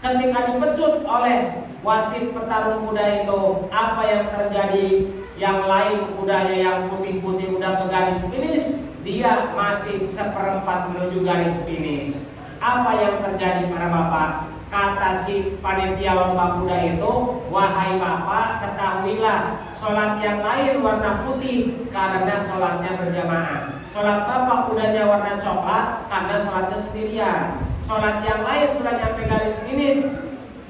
Ketika dipecut oleh wasit petarung kuda itu, apa yang terjadi? Yang lain kudanya yang putih-putih udah ke garis finish, dia masih seperempat menuju garis finish. Apa yang terjadi para bapak? Kata si panitia lomba kuda itu, wahai bapak, ketahuilah sholat yang lain warna putih karena sholatnya berjamaah. Sholat bapak kudanya warna coklat karena sholatnya sendirian. Sholat yang lain sudah nyampe garis finish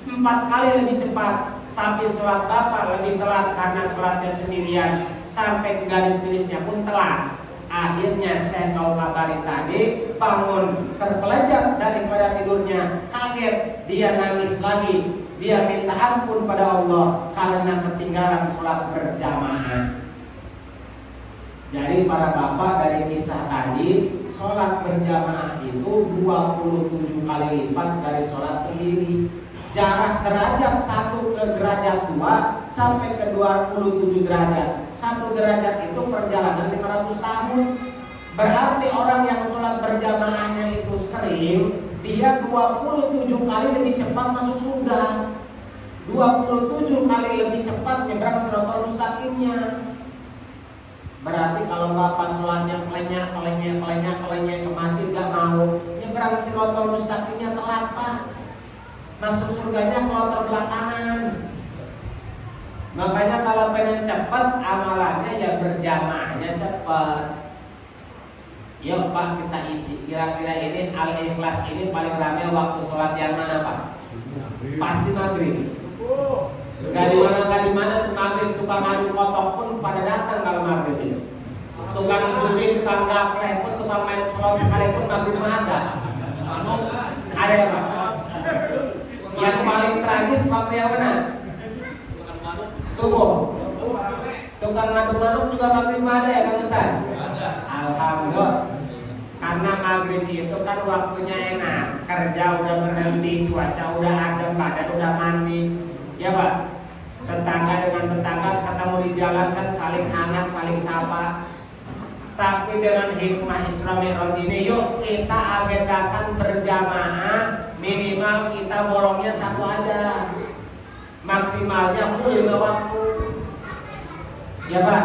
4 kali lebih cepat, tapi sholat bapak lebih telat karena sholatnya sendirian. Sampai ke garis finishnya pun telat. Akhirnya Syekh Al-Kabari tadi bangun terpelajak daripada tidurnya, kaget, dia nangis lagi, dia minta ampun pada Allah karena ketinggalan sholat berjamaah. Jadi para bapak, dari kisah tadi, sholat berjamaah itu 27 kali lipat dari sholat sendiri. Jarak derajat 1 ke derajat 2 sampai ke 27 derajat. 1 derajat itu perjalanan 500 tahun. Berarti orang yang sholat berjamaahnya itu sering, dia 27 kali lebih cepat masuk surga, 27 kali lebih cepat nyebrang Shiratal Mustaqimnya. Berarti kalau bapak sholatnya pelenyek ke masjid gak mau, nyebrang Shiratal Mustaqimnya telat pak. Masuk surganya kloter belakangan. Makanya kalau pengen cepat amalannya ya berjamaahnya cepat. Yuk pak, kita isi. Kira-kira ini Al-Ikhlas ini paling ramai waktu sholat yang mana pak? Pasti maghrib. Gak di mana tuh maghrib. Tukang adu kotok pun pada datang kalau maghrib itu. Tukang juri, tukang gapleh pun, tukang main slot sekalipun maghrib mah ada. Ada ya pak? Yang paling tragis waktu yang mana? Subuh. Tukang ngaduk-ngaduk juga maghrib ada ya Kang Ustaz? Ada. Alhamdulillah. Karena maghrib itu kan waktunya enak, kerja udah berhenti, cuaca udah adem, badan udah mandi, ya Pak. Tetangga dengan tetangga ketemu di jalan kan saling hangat, saling sapa. Tapi dengan hikmah Isra Mi'raj ini, yuk kita agendakan berjamaah, minimal kita bolongnya 1 aja, maksimalnya full 5 waktu, ya Pak.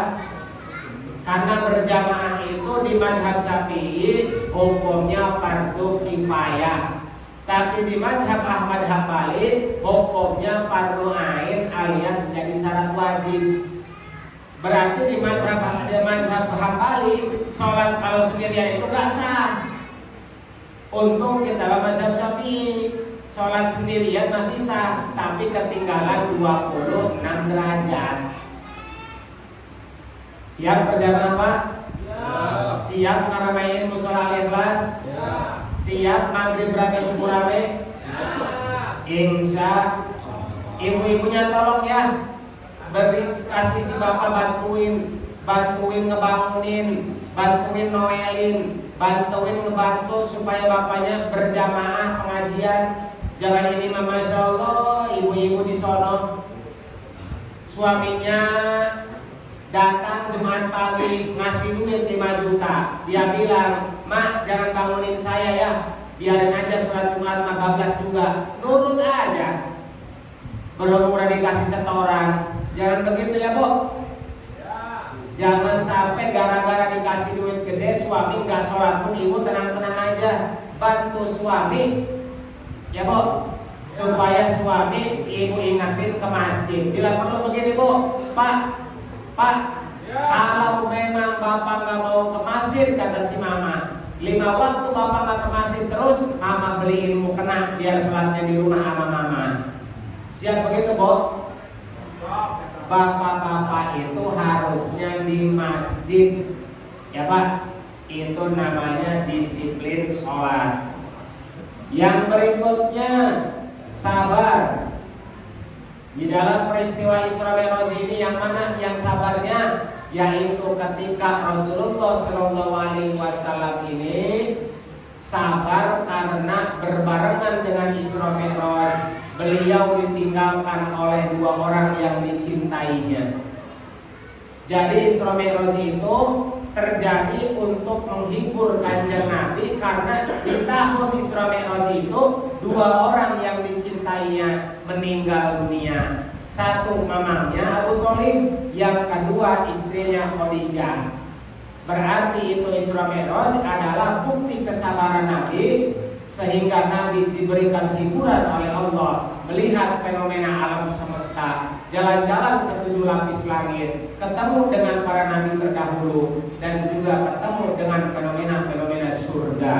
Karena berjamaah itu di mazhab Syafi'i hukumnya fardu kifayah, tapi di mazhab Ahmad Hambali hukumnya fardu ain alias jadi syarat wajib. Berarti di mazhab Hambali sholat kalau sendirian itu gak sah. Untung kita dalam mazhab Syafi'i sholat sendirian masih sah, tapi ketinggalan 26 derajat. Siap berjamaah Pak? Siap ngaramein musola Al-Ikhlas? Siap maghrib rame subuh rame? Insya. Ibu-ibunya tolong ya, beri kasih si bapak bantuin ngebangunin, bantuin noelin, bantuin ngebantu supaya bapaknya berjamaah pengajian. Jangan ini mah masya Allah, ibu-ibu di sono suaminya datang Jumat pagi ngasih duit 5 juta. Dia bilang, "Mak, jangan bangunin saya ya, biarin aja sholat Jumat 14 juga." Nurut aja. Berhubung udah dikasih setoran. Jangan begitu ya Bu. Jangan sampai gara-gara dikasih duit gede suami nggak sholat pun ibu tenang-tenang aja. Bantu suami ya Bu, supaya suami ibu ingatin ke masjid. Bila perlu begini Bu, Pak, kalau memang bapak nggak mau ke Kalau waktu bapak nggak ke masjid terus, mama beliin mukena biar sholatnya di rumah sama mama. Siap begitu, Bu? Bapak-bapak itu harusnya di masjid, ya Pak. Itu namanya disiplin sholat. Yang berikutnya sabar. Di dalam peristiwa Isra Mi'raj ini yang mana yang sabarnya? Yaitu ketika Rasulullah Shallallahu Alaihi Wasallam ini sabar karena berbarengan dengan Isra Mi'raj beliau ditinggalkan oleh dua orang yang dicintainya. Jadi Isra Mi'raj itu terjadi untuk menghibur Kanjeng Nabi karena di tahun Isra Mi'raj itu dua orang yang dicintainya meninggal dunia. Satu mamangnya Abu Thalib, yang kedua istrinya Khadijah. Berarti itu Isra Mi'raj adalah bukti kesabaran Nabi sehingga Nabi diberikan hiburan oleh Allah melihat fenomena alam semesta, jalan-jalan ke 7 lapis langit, ketemu dengan para nabi terdahulu dan juga ketemu dengan fenomena-fenomena surga.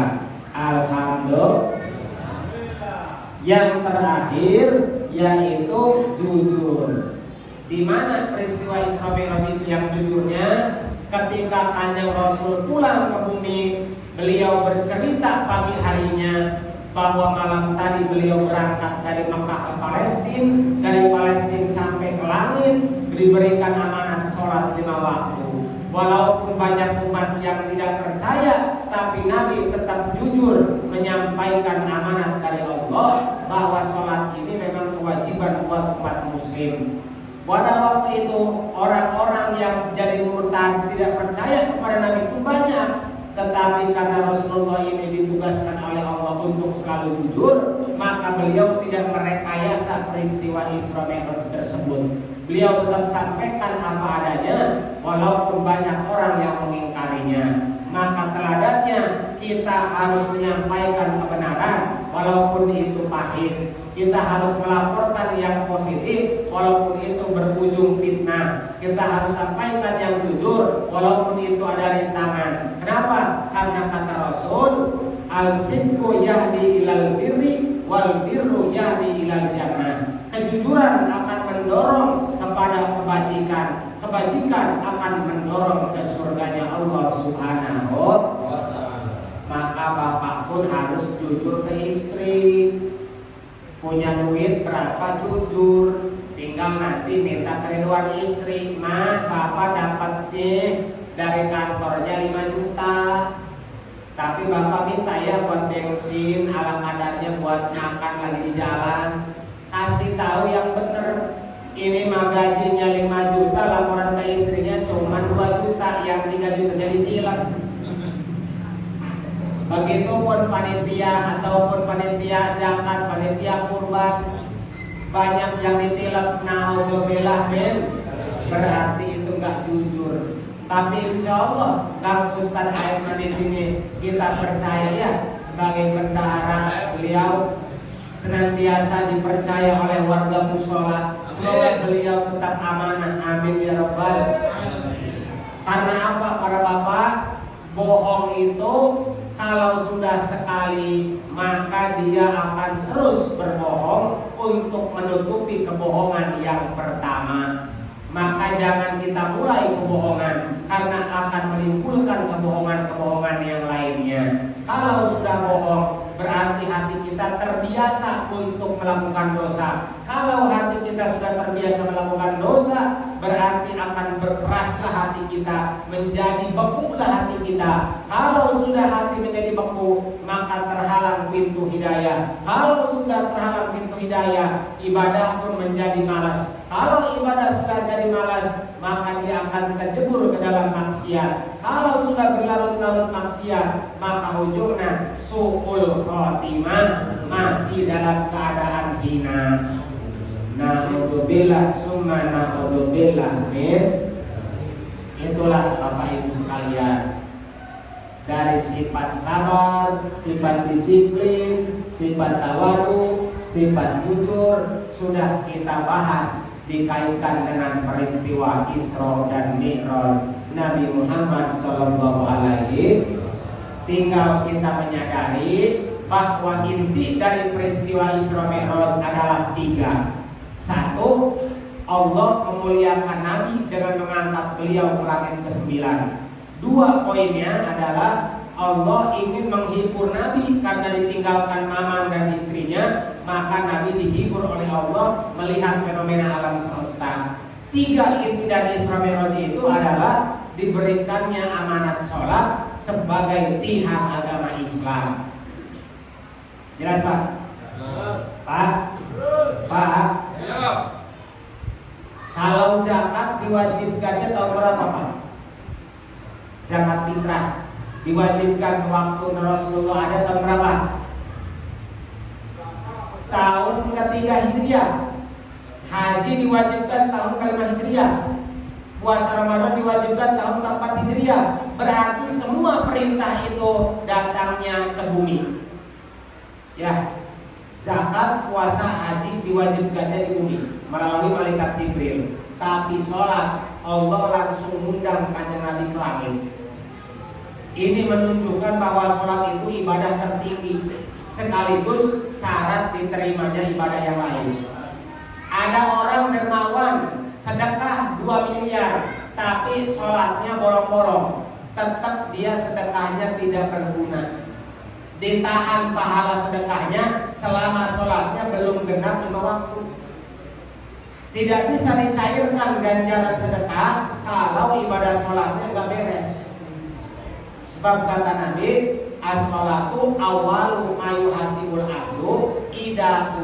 Alhamdulillah. Yang terakhir yaitu jujur. Di mana peristiwa Isra Mi'raj itu yang jujurnya? Ketika Kanjeng Rasul pulang ke bumi, beliau bercerita pagi harinya bahwa malam tadi beliau berangkat dari Mekah ke Palestina, dari Palestina sampai ke langit, diberikan amanat sholat 5 waktu. Walaupun banyak umat yang tidak percaya, tapi Nabi tetap jujur menyampaikan amanat dari Allah bahwa sholat ini memang kewajiban buat umat muslim. Pada waktu itu orang-orang yang jadi murtad tidak percaya kepada Nabi pun banyak. Tetapi karena Rasulullah ini ditugaskan oleh Allah untuk selalu jujur, maka beliau tidak merekayasa peristiwa Isra Mi'raj tersebut. Beliau tetap sampaikan apa adanya, walaupun banyak orang yang mengingkarinya. Maka teladannya kita harus menyampaikan kebenaran, walaupun itu pahit. Kita harus melaporkan yang positif, walaupun itu berujung fitnah. Kita harus sampaikan yang jujur, walaupun itu ada rintangan. Kenapa? Karena kata Rasul, al-sidqu yahdi ilal birri, wal birru yahdi ilal jannah. Kejujuran akan mendorong kepada kebajikan, kebajikan akan mendorong ke surganya Allah Subhanahu wa ta'ala. Maka bapak pun harus jujur ke istri. Punya duit berapa jujur, tinggal nanti minta kerinduan istri. Mas, bapak dapatnya dari kantornya 5 juta, tapi bapak minta ya buat bensin, ala kadarnya buat makan lagi di jalan. Kasih tahu yang bener. Ini mah gajinya 5 juta, laporan ke istrinya cuma 2 juta, yang 3 juta jadi tilap. Begitupun panitia ataupun panitia zakat, panitia kurban, banyak yang ditilap, naudzubillah men, berarti itu nggak jujur. Tapi insya Allah, Kang Ustadz Aizman di sini kita percaya ya sebagai bendahara, beliau senantiasa dipercaya oleh warga musola. Semoga beliau tetap amanah, amin ya rabbal. Karena apa para bapak? Bohong itu kalau sudah sekali, maka dia akan terus berbohong untuk menutupi kebohongan yang pertama. Maka jangan kita mulai kebohongan, karena akan menimbulkan kebohongan-kebohongan yang lainnya. Kalau sudah bohong, berarti hati kita terbiasa untuk melakukan dosa. Kalau hati kita sudah terbiasa melakukan dosa, berarti akan berkeraslah hati kita, menjadi bekulah hati kita. Kalau sudah hati menjadi beku, maka terhalang pintu hidayah. Kalau sudah terhalang pintu hidayah, ibadah pun menjadi malas. Kalau ibadah sudah jadi malas, maka dia akan terjebur ke dalam maksiat. Kalau sudah berlarut-larut maksiat, maka ujungnya su'ul khotimah, mati dalam keadaan hina. Na'udzubillah summa na'udzubillah min. Itulah Bapak Ibu sekalian, dari sifat sabar, sifat disiplin, sifat tawadu, sifat jujur sudah kita bahas dikaitkan dengan peristiwa Isra dan Mi'raj Nabi Muhammad Sallallahu Alaihi. Tinggal kita menyadari bahwa inti dari peristiwa Isra Mi'raj adalah 3. 1. Allah memuliakan Nabi dengan mengangkat beliau ke langit ke-9. 2 poinnya adalah Allah ingin menghibur Nabi karena ditinggalkan Maman dan istrinya, maka Nabi dihibur oleh Allah melihat fenomena alam semesta. 3 inti dari Isra Mi'raj itu adalah diberikannya amanat sholat sebagai tiang agama Islam. Jelas Pak? Pak? Pak? Siap. Kalau zakat diwajibkannya tahun berapa Pak? Zakat fitrah diwajibkan waktu Rasulullah ada tahun berapa? Tahun ketiga Hijriah. Haji diwajibkan tahun kelima Hijriah. Puasa Ramadan diwajibkan tahun keempat Hijriah. Berarti semua perintah itu datangnya ke bumi. Ya, zakat, puasa, haji diwajibkannya di bumi melalui malaikat Jibril. Tapi sholat Allah langsung mengundang Kanjeng Nabi ke langit. Ini menunjukkan bahwa sholat itu ibadah tertinggi, sekaligus syarat diterimanya ibadah yang lain. Ada orang dermawan sedekah 2 miliar, tapi sholatnya bolong-bolong, tetap dia sedekahnya tidak berguna. Ditahan pahala sedekahnya selama sholatnya belum genap 5 waktu. Tidak bisa dicairkan ganjaran sedekah kalau ibadah sholatnya nggak beres. Sebab kata Nabi, as-sholatu awalu mayu hasibul abdu ida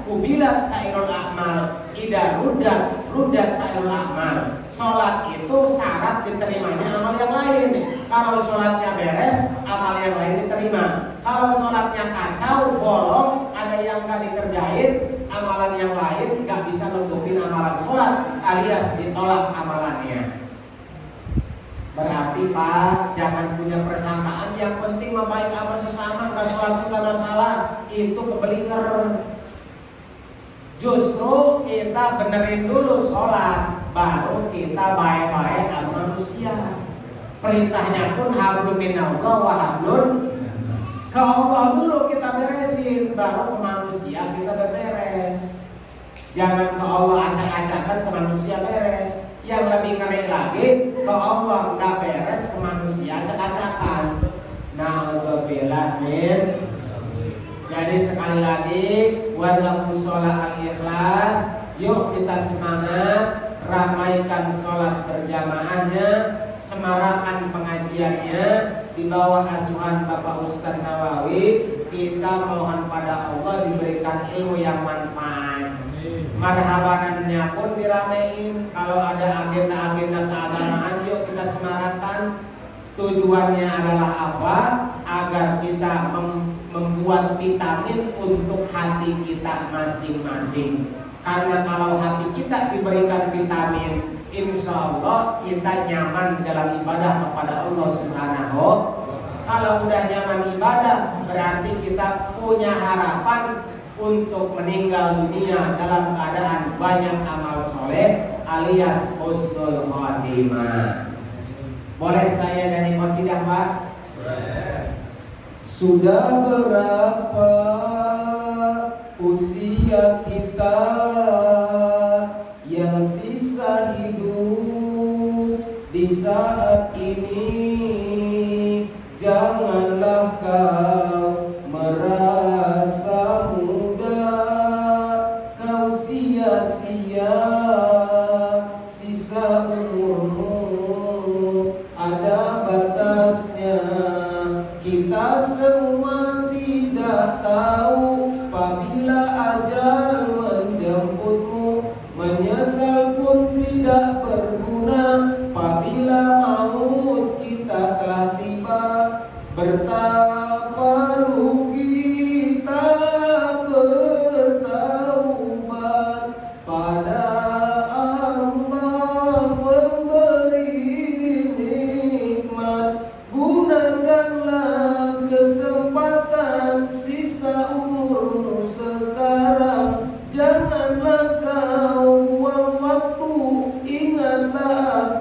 kubilat sairul a'mal ida rudat sairul a'mal. Sholat itu syarat diterimanya amal yang lain. Kalau sholatnya beres, amal yang lain diterima. Kalau sholatnya kacau, bolong, ada yang nggak dikerjain, amalan yang lain nggak bisa nutupin amalan sholat, alias ditolak amalannya. Berarti Pak, jangan punya persangkaan yang penting membaik sama sesama, nggak sholat juga masalah, itu kebelinger. Justru kita benerin dulu sholat, baru kita baik-baik sama manusia. Perintahnya pun hablum minallah wa hablun. Ke Allah dulu kita beresin, baru ke manusia kita beres. Jangan ke Allah acak-acakan, ke manusia beres. Yang lebih ngeri lagi, ke Allah nggak beres, ke manusia acak-acakan. Na'udzubillah min. Jadi sekali lagi, warga musola al-ikhlas, yuk kita semangat, ramaikan sholat berjamaahnya, semarakan pengajiannya di bawah asuhan Bapak Ustadz Nawawi. Kita mohon pada Allah diberikan ilmu yang manfaat. Marhabanannya pun diramein. Kalau ada agenda-agenda keagamaan, yuk kita semarakan. Tujuannya adalah apa? Agar kita membuat vitamin untuk hati kita masing-masing. Karena kalau hati kita diberikan vitamin, insya Allah kita nyaman dalam ibadah kepada Allah Subhanahu. Kalau udah nyaman ibadah, berarti kita punya harapan untuk meninggal dunia dalam keadaan banyak amal soleh alias husnul khotimah. Boleh saya dari qasidah Pak? Sudah berapa usia kita yang sisa hidup di saat ini? Janganlah kau merasa muda, kau sia-sia sisa umurmu, ada batasnya. Kita semua tidak tahu apabila ajal menjemputmu, menyesal pun tidak berguna apabila maut kita telah tiba. Betapa rugi tak bertaubat pada Allah pemberi nikmat. Gunakanlah kesempatan sisa umurmu sekarang. Janganlah kau buang waktu, ingatlah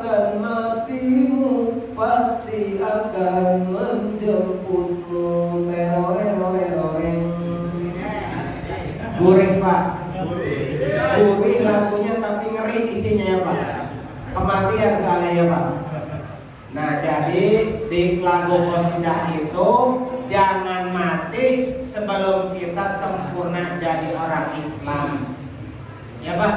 kematian soalnya ya Pak. Nah jadi di lagu qasidah itu jangan mati sebelum kita sempurna jadi orang Islam. Ya Pak.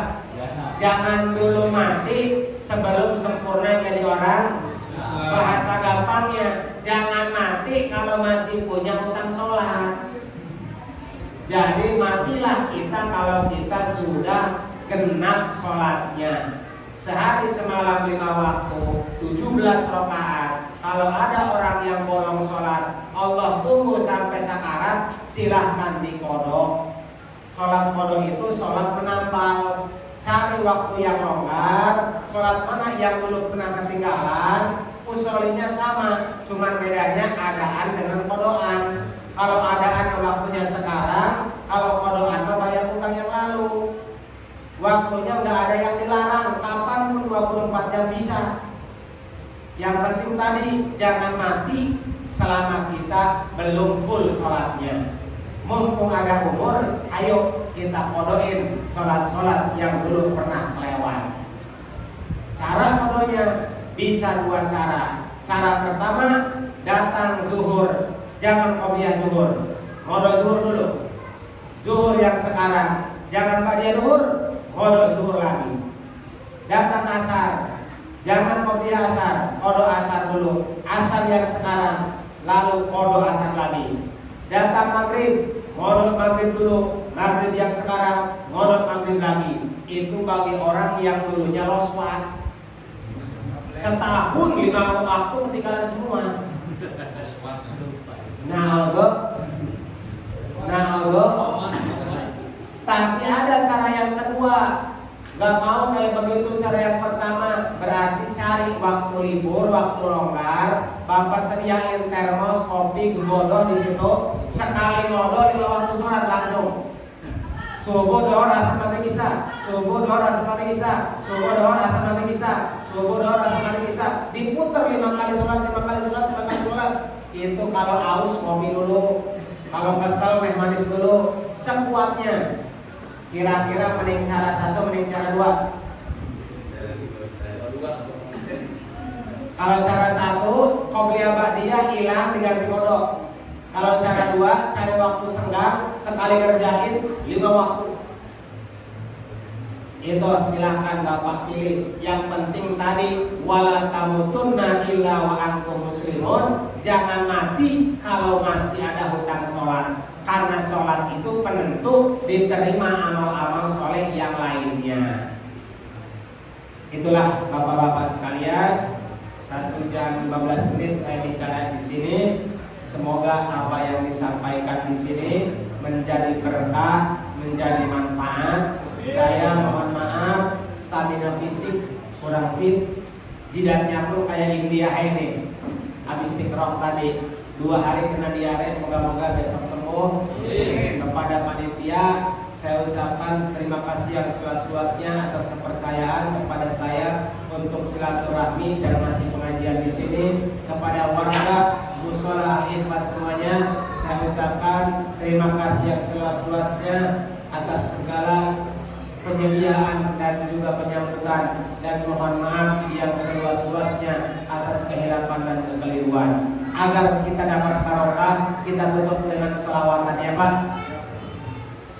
Jangan dulu mati sebelum sempurna jadi orang Islam. Bahasa gampangnya, jangan mati kalau masih punya hutang sholat. Jadi matilah kita kalau kita sudah genap sholatnya. Sehari semalam 5 waktu 17 rakaat. Kalau ada orang yang bolong sholat, Allah tunggu sampai sakarat, silahkan dikodok. Sholat kodok itu sholat menambal. Cari waktu yang longgar. Sholat mana yang dulu pernah ketinggalan, usulinya sama, cuman bedanya adaan dengan kodokan. Kalau adaan waktunya sekarang, kalau kodokan mah bayar utang yang lalu. Waktunya nggak ada yang dilarang, kapanpun 24 jam bisa. Yang penting tadi jangan mati selama kita belum full sholatnya. Mumpung ada umur, ayo kita kodoin sholat-sholat yang dulu pernah kelewat. Cara kodonya bisa 2 cara. Cara pertama, datang zuhur, jangan qobliyah zuhur. Ngodo zuhur dulu. Zuhur yang sekarang, jangan ba'diyah zuhur, ngodo zuhur lagi. Datang asar, jangan qobliyah asar, qodo asar dulu. Asar yang sekarang, lalu qodo asar lagi. Datang maghrib, ngodot maghrib dulu, maghrib yang sekarang, ngodot maghrib lagi. Itu bagi orang yang dulunya loswat. Setahun 5 waktu ketinggalan semua. Nah, tapi ada cara yang kedua. Gak mau kayak begitu cara yang pertama, berarti cari waktu libur, waktu longgar. Bapak sediain termos, kopi, gegodoh di situ. Sekali ngodoh 5 waktu sholat langsung. Subuh dohor asar maghrib isya, subuh dohor asar maghrib isya, subuh dohor asar maghrib isya, subuh dohor asar maghrib isya. Diputer 5 kali sholat, 5 kali sholat, 5 kali sholat. Itu kalau aus kopi dulu, kalau kesel teh manis dulu, sekuatnya. Kira-kira mending cara 1, mending cara 2. Kalau cara 1, qobliyah ba'diyah hilang diganti kodok. Kalau cara 2, cari waktu senggang, sekali kerjain 5 waktu. Itu silahkan Bapak pilih. Yang penting tadi, wala tamutunna illa wa antum muslimun. Jangan mati kalau masih ada hutang sholat. Karena sholat itu penentu diterima amal-amal soleh yang lainnya. Itulah Bapak-bapak sekalian, 1 jam 15 menit saya bicara di sini. Semoga apa yang disampaikan di sini menjadi berkah, menjadi manfaat. Saya mohon maaf, stamina fisik kurang fit, jidatnya pun kayak India ini. Habis tiktok tadi 2 hari kena diare, moga-moga besok sembuh. Kepada panitia saya ucapkan terima kasih yang seluas-luasnya atas kepercayaan kepada saya untuk silaturahmi dan masih pengajian di sini. Kepada warga Mushola Al-Ikhlas semuanya, saya ucapkan terima kasih yang seluas-luasnya atas segala penyediaan dan juga penyambutan, dan mohon maaf yang seluas-luasnya atas kehilapan dan kekeliruan. Agar kita dapat barokah, kita tutup dengan sholawatan ya Pak.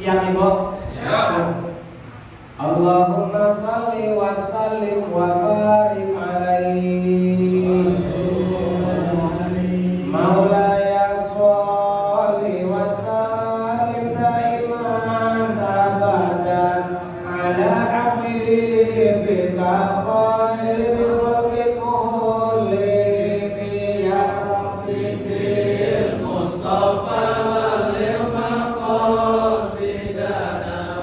Siap Ibu? Siap. Allahumma salli wa sallim wa barik alaihi Maulaya sholli wa sallim daiman abadan ala habibika khairi khalqi kullihim ya Rabbi bil Mustafa wal maqasidana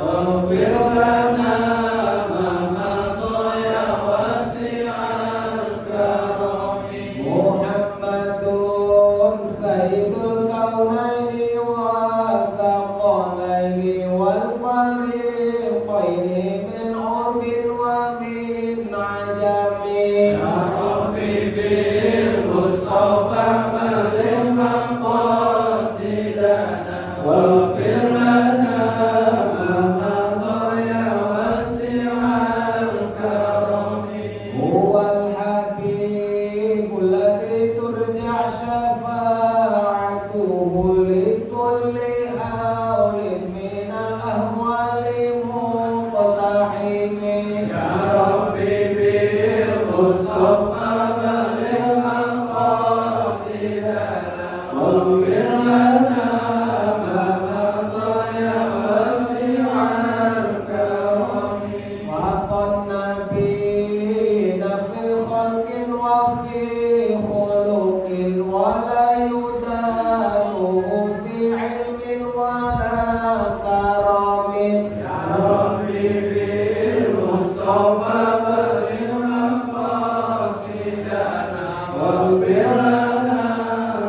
wa bil lana ma madaya wasi'al karami Muhammadun sayyidul kaunaini wa thaqalaini wal fariqaini min urbin wa min ajami ya Rabbi bil Mustafa balil maqasidana wa fir lana ma madaya wasi'al karami fi khuluqin wa la yudanu fi ilmin wa la karamin. Ya Rabbi bil Mustafa balligh maqasidana waghfir lana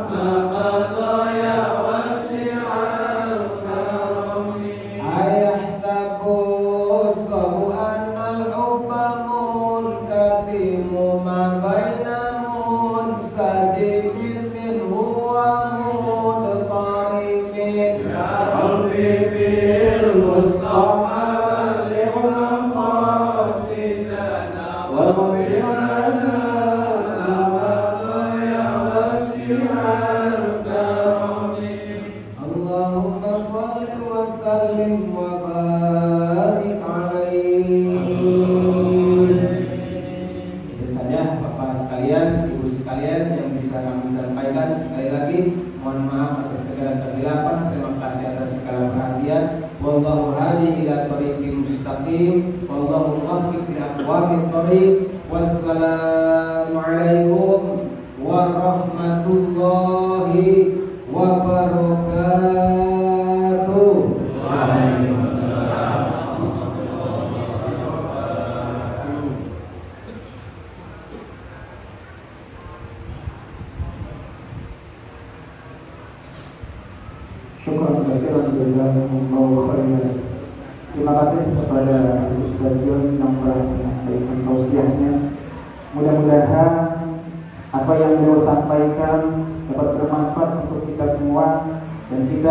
ma madha ya wasi'al karami. Ayahsabu sabu annal hubba munkatimu ma baina mustajibin minhu wa mudqarimin. Ya Rabbi bil Mustafa balligh maqasidana waghfir lana ma madha ya wasi'al karami. Allahumma salli wa sallim wa barik alaihi. Itu saja Bapak sekalian, Ibu sekalian yang bisa kami sampaikan. Sekali lagi mohon maaf atas segala kehilafan. Terima kasih atas segala perhatian. Wallahu hadi ila thoriqil mustaqim. Wallahu muwaffiq li aqwamit thoriq. Wassalamu alaikum warahmatullahi wabarakatuh. Syukran katsiran jazakumullahu khairan. Terima kasih kepada Ustaz John yang telah menyampaikan tausiahnya. Mudah-mudahan apa yang beliau sampaikan dapat bermanfaat untuk kita semua dan kita